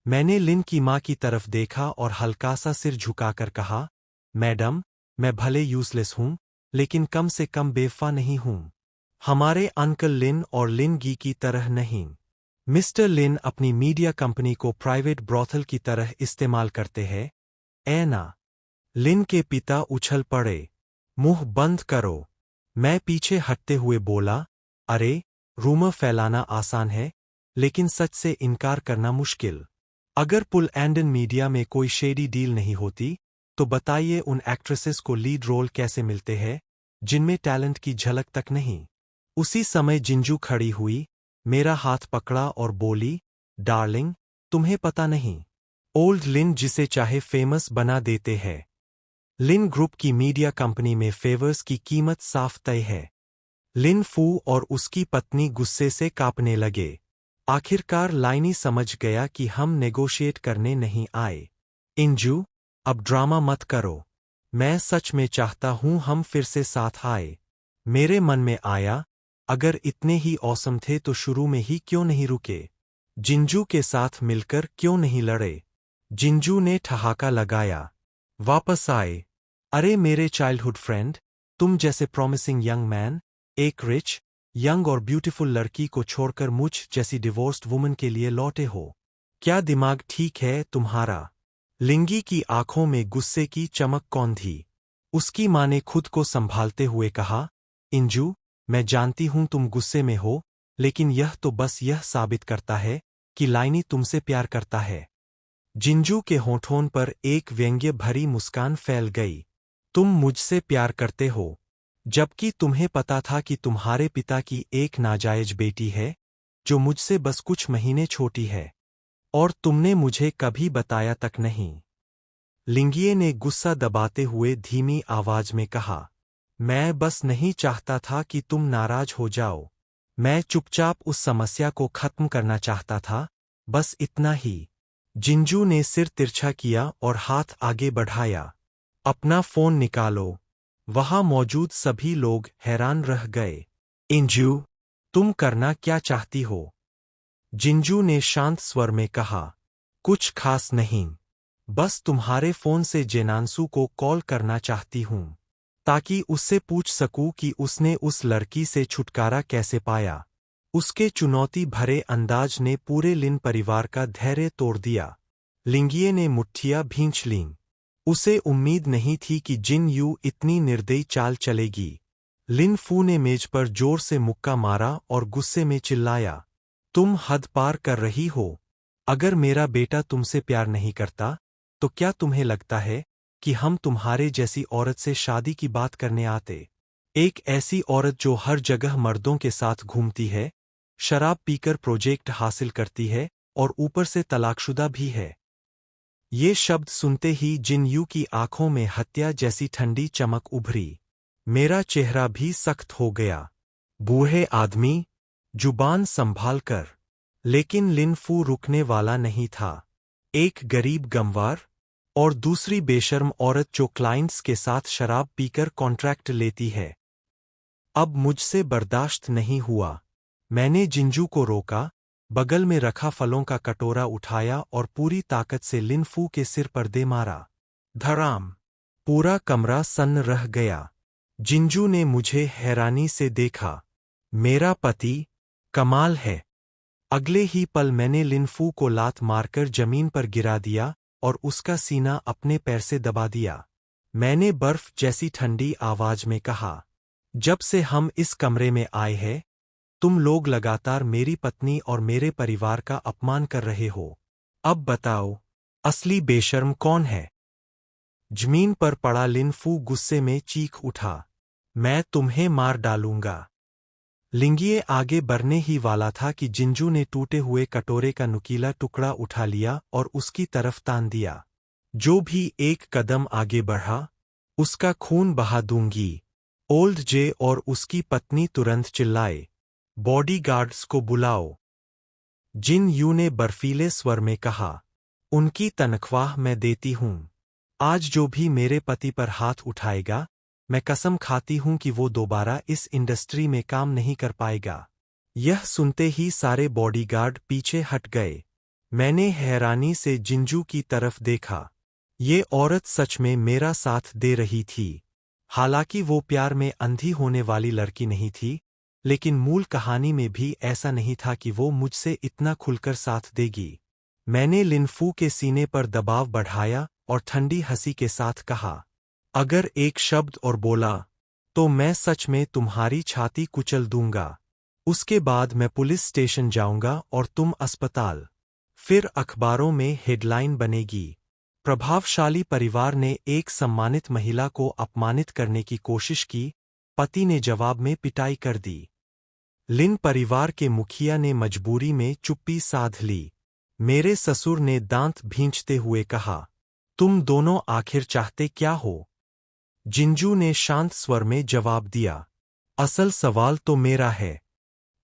A: मैंने लिन की मां की तरफ देखा और हल्का सा सिर झुकाकर कहा, मैडम, मैं भले यूजलेस हूं, लेकिन कम से कम बेवफा नहीं हूं। हमारे अंकल लिन और लिन गी की तरह नहीं। मिस्टर लिन अपनी मीडिया कंपनी को प्राइवेट ब्रॉथल की तरह इस्तेमाल करते हैं। ना। लिन के पिता उछल पड़े। मुंह बंद करो। मैं पीछे हटते हुए बोला, अरे, रूमर फैलाना आसान है, लेकिन सच से इनकार करना मुश्किल। अगर पुल एंडन मीडिया में कोई शेडी डील नहीं होती, तो बताइए उन एक्ट्रेसेस को लीड रोल कैसे मिलते हैं, जिनमें टैलेंट की झलक तक नहीं। उसी समय जिंजू खड़ी हुई, मेरा हाथ पकड़ा और बोली, डार्लिंग, तुम्हें पता नहीं, ओल्ड लिन जिसे चाहे फेमस बना देते हैं। लिन ग्रुप की मीडिया कंपनी में फेवर्स की कीमत साफ तय है। लिन फू और उसकी पत्नी गुस्से से कांपने लगे। आखिरकार लाइनी समझ गया कि हम नेगोशिएट करने नहीं आए। इंजू, अब ड्रामा मत करो। मैं सच में चाहता हूं हम फिर से साथ आए। मेरे मन में आया, अगर इतने ही औसम थे तो शुरू में ही क्यों नहीं रुके? जिंजू के साथ मिलकर क्यों नहीं लड़े? जिंजू ने ठहाका लगाया। वापस आए। अरे मेरे चाइल्डहुड फ्रेंड, तुम जैसे प्रॉमिसिंग यंग मैन, एक रिच, यंग और ब्यूटीफुल लड़की को छोड़कर मुझ जैसी डिवोर्स्ड वुमन के लिए लौटे हो। क्या दिमाग ठीक है तुम्हारा? लिंगी की आंखों में गुस्से की चमक कौन थी? उसकी मां ने खुद को संभालते हुए कहा, इंजू, मैं जानती हूं तुम गुस्से में हो, लेकिन यह तो बस यह साबित करता है कि लाइनी तुमसे प्यार करता है। जिंजू के होठों पर एक व्यंग्य भरी मुस्कान फैल गई। तुम मुझसे प्यार करते हो, जबकि तुम्हें पता था कि तुम्हारे पिता की एक नाजायज बेटी है, जो मुझसे बस कुछ महीने छोटी है, और तुमने मुझे कभी बताया तक नहीं। लिंगिये ने गुस्सा दबाते हुए धीमी आवाज में कहा, मैं बस नहीं चाहता था कि तुम नाराज हो जाओ। मैं चुपचाप उस समस्या को खत्म करना चाहता था, बस इतना ही। जिंजू ने सिर तिरछा किया और हाथ आगे बढ़ाया। अपना फोन निकालो। वहां मौजूद सभी लोग हैरान रह गए। इंजू, तुम करना क्या चाहती हो? जिंजू ने शांत स्वर में कहा, कुछ खास नहीं। बस तुम्हारे फोन से जेनांसू को कॉल करना चाहती हूं, ताकि उससे पूछ सकूं कि उसने उस लड़की से छुटकारा कैसे पाया। उसके चुनौती भरे अंदाज ने पूरे लिन परिवार का धैर्य तोड़ दिया। लिंगिये ने मुट्ठियां भींच लीं। उसे उम्मीद नहीं थी कि जिन यू इतनी निर्दयी चाल चलेगी। लिन फू ने मेज पर जोर से मुक्का मारा और गुस्से में चिल्लाया, तुम हद पार कर रही हो। अगर मेरा बेटा तुमसे प्यार नहीं करता, तो क्या तुम्हें लगता है कि हम तुम्हारे जैसी औरत से शादी की बात करने आते? एक ऐसी औरत जो हर जगह मर्दों के साथ घूमती है, शराब पीकर प्रोजेक्ट हासिल करती है और ऊपर से तलाकशुदा भी है। ये शब्द सुनते ही जिन यू की आंखों में हत्या जैसी ठंडी चमक उभरी। मेरा चेहरा भी सख्त हो गया। बूढ़े आदमी, जुबान संभाल कर। लेकिन लिन फू रुकने वाला नहीं था। एक गरीब गंवार और दूसरी बेशर्म औरत जो क्लाइंट्स के साथ शराब पीकर कॉन्ट्रैक्ट लेती है। अब मुझसे बर्दाश्त नहीं हुआ। मैंने जिंजू को रोका, बगल में रखा फलों का कटोरा उठाया और पूरी ताकत से लिन फू के सिर पर दे मारा। धड़ाम! पूरा कमरा सन्न रह गया। जिंजू ने मुझे हैरानी से देखा। मेरा पति, कमाल है। अगले ही पल मैंने लिन फू को लात मारकर जमीन पर गिरा दिया और उसका सीना अपने पैर से दबा दिया। मैंने बर्फ जैसी ठंडी आवाज में कहा, जब से हम इस कमरे में आए हैं, तुम लोग लगातार मेरी पत्नी और मेरे परिवार का अपमान कर रहे हो। अब बताओ, असली बेशर्म कौन है? जमीन पर पड़ा लिन फू गुस्से में चीख उठा, मैं तुम्हें मार डालूंगा। लिंगिये आगे बढ़ने ही वाला था कि जिंजू ने टूटे हुए कटोरे का नुकीला टुकड़ा उठा लिया और उसकी तरफ तान दिया। जो भी एक कदम आगे बढ़ा, उसका खून बहा दूंगी। ओल्ड जे और उसकी पत्नी तुरंत चिल्लाए, बॉडीगार्ड्स को बुलाओ। जिन यू ने बर्फीले स्वर में कहा, उनकी तनख्वाह मैं देती हूं। आज जो भी मेरे पति पर हाथ उठाएगा, मैं कसम खाती हूं कि वो दोबारा इस इंडस्ट्री में काम नहीं कर पाएगा। यह सुनते ही सारे बॉडीगार्ड पीछे हट गए। मैंने हैरानी से जिंजू की तरफ देखा। ये औरत सच में मेरा साथ दे रही थी। हालांकि वो प्यार में अंधी होने वाली लड़की नहीं थी, लेकिन मूल कहानी में भी ऐसा नहीं था कि वो मुझसे इतना खुलकर साथ देगी। मैंने लिन फू के सीने पर दबाव बढ़ाया और ठंडी हंसी के साथ कहा, अगर एक शब्द और बोला, तो मैं सच में तुम्हारी छाती कुचल दूंगा। उसके बाद मैं पुलिस स्टेशन जाऊंगा और तुम अस्पताल। फिर अखबारों में हेडलाइन बनेगी, प्रभावशाली परिवार ने एक सम्मानित महिला को अपमानित करने की कोशिश की, पति ने जवाब में पिटाई कर दी। लिन परिवार के मुखिया ने मजबूरी में चुप्पी साध ली। मेरे ससुर ने दांत भींचते हुए कहा, तुम दोनों आखिर चाहते क्या हो? जिंजू ने शांत स्वर में जवाब दिया, असल सवाल तो मेरा है।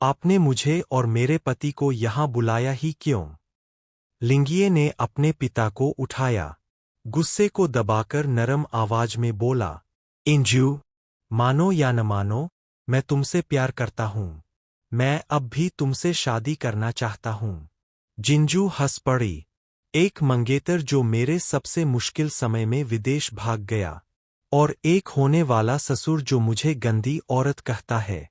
A: आपने मुझे और मेरे पति को यहां बुलाया ही क्यों? लिंगिये ने अपने पिता को उठाया। गुस्से को दबाकर नरम आवाज में बोला, इंजू, मानो या न मानो, मैं तुमसे प्यार करता हूं। मैं अब भी तुमसे शादी करना चाहता हूं। जिंजू हंस पड़ी। एक मंगेतर जो मेरे सबसे मुश्किल समय में विदेश भाग गया, और एक होने वाला ससुर जो मुझे गंदी औरत कहता है।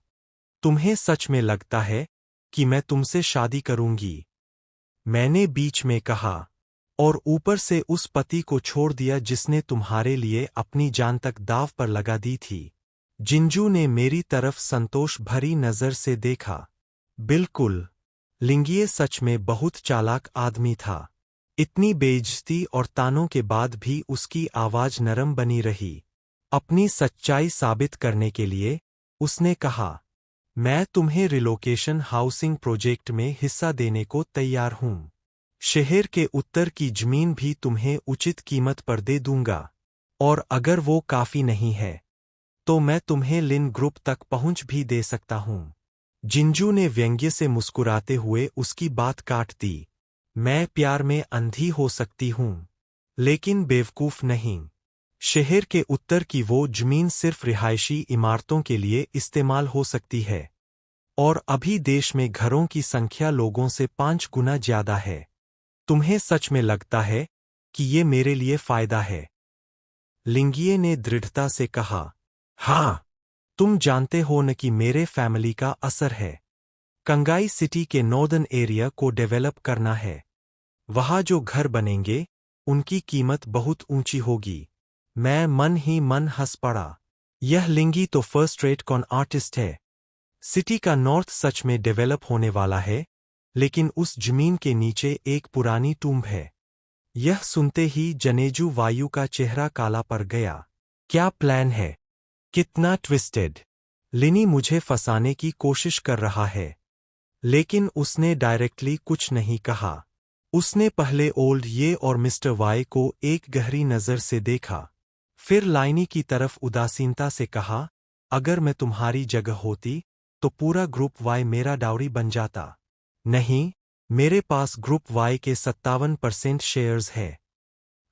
A: तुम्हें सच में लगता है कि मैं तुमसे शादी करूंगी? मैंने बीच में कहा, और ऊपर से उस पति को छोड़ दिया जिसने तुम्हारे लिए अपनी जान तक दांव पर लगा दी थी। जिंजू ने मेरी तरफ संतोष भरी नजर से देखा। बिल्कुल। लिंगिये सच में बहुत चालाक आदमी था। इतनी बेइज्जती और तानों के बाद भी उसकी आवाज नरम बनी रही। अपनी सच्चाई साबित करने के लिए उसने कहा, मैं तुम्हें रिलोकेशन हाउसिंग प्रोजेक्ट में हिस्सा देने को तैयार हूं। शहर के उत्तर की जमीन भी तुम्हें उचित कीमत पर दे दूंगा। और अगर वो काफी नहीं है तो मैं तुम्हें लिन ग्रुप तक पहुंच भी दे सकता हूं। जिंजू ने व्यंग्य से मुस्कुराते हुए उसकी बात काट दी। मैं प्यार में अंधी हो सकती हूं, लेकिन बेवकूफ नहीं। शहर के उत्तर की वो जमीन सिर्फ रिहायशी इमारतों के लिए इस्तेमाल हो सकती है। और अभी देश में घरों की संख्या लोगों से 5 गुना ज्यादा है। तुम्हें सच में लगता है कि ये मेरे लिए फायदा है? लिंगिये ने दृढ़ता से कहा, हाँ। तुम जानते हो न कि मेरे फैमिली का असर है। कंगाई सिटी के नॉर्दर्न एरिया को डेवलप करना है। वहां जो घर बनेंगे उनकी कीमत बहुत ऊंची होगी। मैं मन ही मन हंस पड़ा। यह लिंगी तो फर्स्ट रेट कॉन आर्टिस्ट है। सिटी का नॉर्थ सच में डेवलप होने वाला है, लेकिन उस जमीन के नीचे एक पुरानी टूम्ब है। यह सुनते ही जनेजू वायु का चेहरा काला पड़ गया। क्या प्लान है? कितना ट्विस्टेड। लिनी मुझे फंसाने की कोशिश कर रहा है। लेकिन उसने डायरेक्टली कुछ नहीं कहा। उसने पहले ओल्ड ये और मिस्टर वाई को एक गहरी नजर से देखा। फिर लाइनी की तरफ उदासीनता से कहा, अगर मैं तुम्हारी जगह होती तो पूरा ग्रुप वाई मेरा डाउरी बन जाता। नहीं, मेरे पास ग्रुप वाई के 57% शेयर्स है।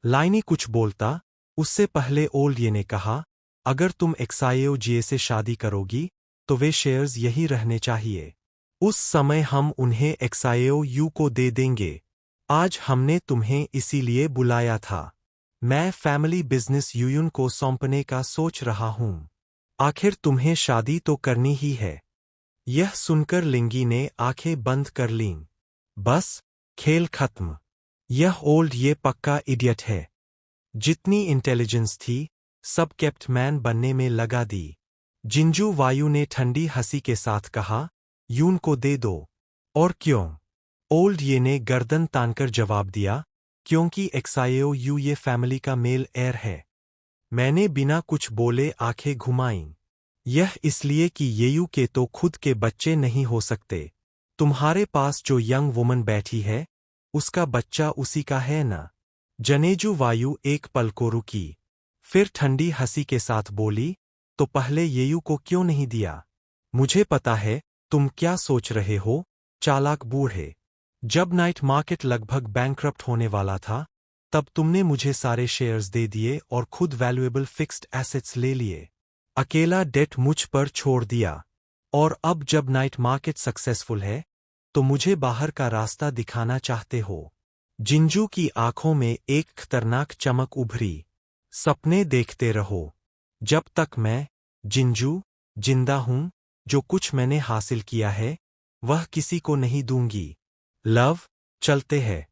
A: लाइनी कुछ बोलता उससे पहले ओल्ड ये ने कहा, अगर तुम एक्साइओ जी से शादी करोगी तो वे शेयर्स यही रहने चाहिए। उस समय हम उन्हें एक्साइओ यू को दे देंगे। आज हमने तुम्हें इसीलिए बुलाया था। मैं फैमिली बिजनेस यूनियन को सौंपने का सोच रहा हूं। आखिर तुम्हें शादी तो करनी ही है। यह सुनकर लिंगी ने आंखें बंद कर लीं। बस, खेल खत्म। यह ओल्ड ये पक्का इडियट है। जितनी इंटेलिजेंस थी सब कैप्टमैन बनने में लगा दी। जिंजू वायु ने ठंडी हंसी के साथ कहा, यून को दे दो। और क्यों? ओल्ड ये ने गर्दन तानकर जवाब दिया, क्योंकि एक्साइओ यू ये फैमिली का मेल एयर है। मैंने बिना कुछ बोले आंखें घुमाईं। यह इसलिए कि येयू के तो खुद के बच्चे नहीं हो सकते। तुम्हारे पास जो यंग वुमन बैठी है उसका बच्चा उसी का है ना? जनेजू वायु एक पल को रुकी, फिर ठंडी हंसी के साथ बोली, तो पहले येयू को क्यों नहीं दिया? मुझे पता है तुम क्या सोच रहे हो, चालाक बूढ़े। जब नाइट मार्केट लगभग बैंकरप्ट होने वाला था तब तुमने मुझे सारे शेयर्स दे दिए और खुद वैल्यूएबल फिक्स्ड एसेट्स ले लिए। अकेला डेट मुझ पर छोड़ दिया। और अब जब नाइट मार्केट सक्सेसफुल है तो मुझे बाहर का रास्ता दिखाना चाहते हो। जिंजू की आंखों में एक खतरनाक चमक उभरी। सपने देखते रहो। जब तक मैं, जिंजू, जिंदा हूं, जो कुछ मैंने हासिल किया है वह किसी को नहीं दूंगी। लव, चलते हैं।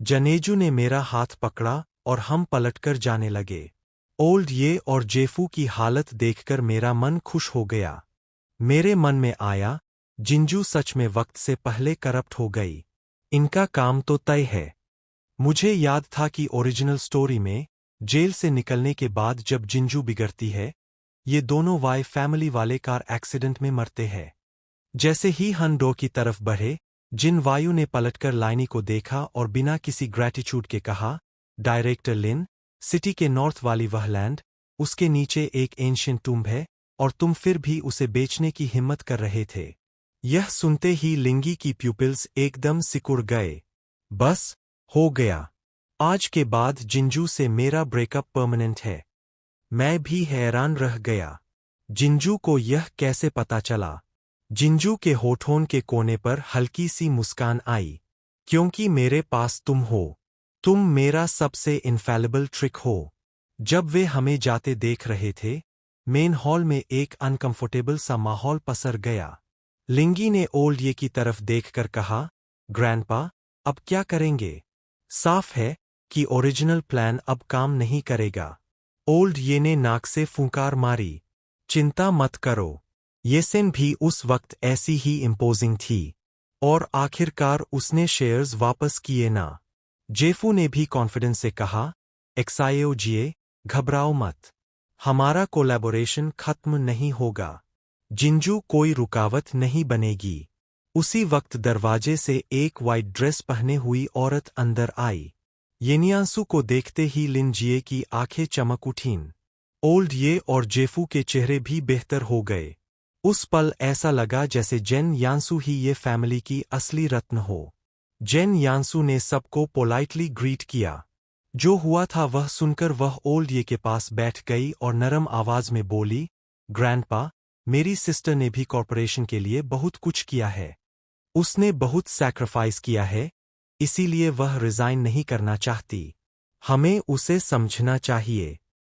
A: जनेजू ने मेरा हाथ पकड़ा और हम पलटकर जाने लगे। ओल्ड ये और जेफू की हालत देखकर मेरा मन खुश हो गया। मेरे मन में आया, जिंजू सच में वक्त से पहले करप्ट हो गई। इनका काम तो तय है। मुझे याद था कि ओरिजिनल स्टोरी में जेल से निकलने के बाद जब जिंजू बिगड़ती है ये दोनों वाई फैमिली वाले कार एक्सीडेंट में मरते हैं। जैसे ही हनडो की तरफ बढ़े, जिन वायु ने पलटकर लाइनी को देखा और बिना किसी ग्रैटिट्यूड के कहा, डायरेक्टर लिन, सिटी के नॉर्थ वाली वह लैंड, उसके नीचे एक एंशिएंट टूम्ब है और तुम फिर भी उसे बेचने की हिम्मत कर रहे थे। यह सुनते ही लिंगी की प्यूपिल्स एकदम सिकुड़ गए। बस, हो गया। आज के बाद जिंजू से मेरा ब्रेकअप परमानेंट है। मैं भी हैरान रह गया। जिंजू को यह कैसे पता चला? जिंजू के होठों के कोने पर हल्की सी मुस्कान आई। क्योंकि मेरे पास तुम हो। तुम मेरा सबसे इनफैलिबल ट्रिक हो। जब वे हमें जाते देख रहे थे, मेन हॉल में एक अनकंफर्टेबल सा माहौल पसर गया। लिंगी ने ओल्ड ये की तरफ देखकर कहा, ग्रैंडपा, अब क्या करेंगे? साफ है कि ओरिजिनल प्लान अब काम नहीं करेगा। ओल्ड ये ने नाक से फूंकार मारी। चिंता मत करो। येसेन भी उस वक्त ऐसी ही इम्पोजिंग थी। और आखिरकार उसने शेयर्स वापस किए ना। जेफू ने भी कॉन्फिडेंस से कहा, एक्सायो जिए, घबराओ मत। हमारा कोलैबोरेशन खत्म नहीं होगा। जिंजू कोई रुकावट नहीं बनेगी। उसी वक्त दरवाजे से एक वाइट ड्रेस पहने हुई औरत अंदर आई। येनियांसु को देखते ही लिन जिए की आंखें चमक उठीं। ओल्ड ये और जेफू के चेहरे भी बेहतर हो गए। उस पल ऐसा लगा जैसे जेन यांसु ही ये फैमिली की असली रत्न हो। जेन यांसु ने सबको पोलाइटली ग्रीट किया। जो हुआ था वह सुनकर वह ओल्ड ये के पास बैठ गई और नरम आवाज में बोली, ग्रैंडपा, मेरी सिस्टर ने भी कॉर्पोरेशन के लिए बहुत कुछ किया है। उसने बहुत सैक्रिफाइस किया है, इसीलिए वह रिजाइन नहीं करना चाहती। हमें उसे समझना चाहिए।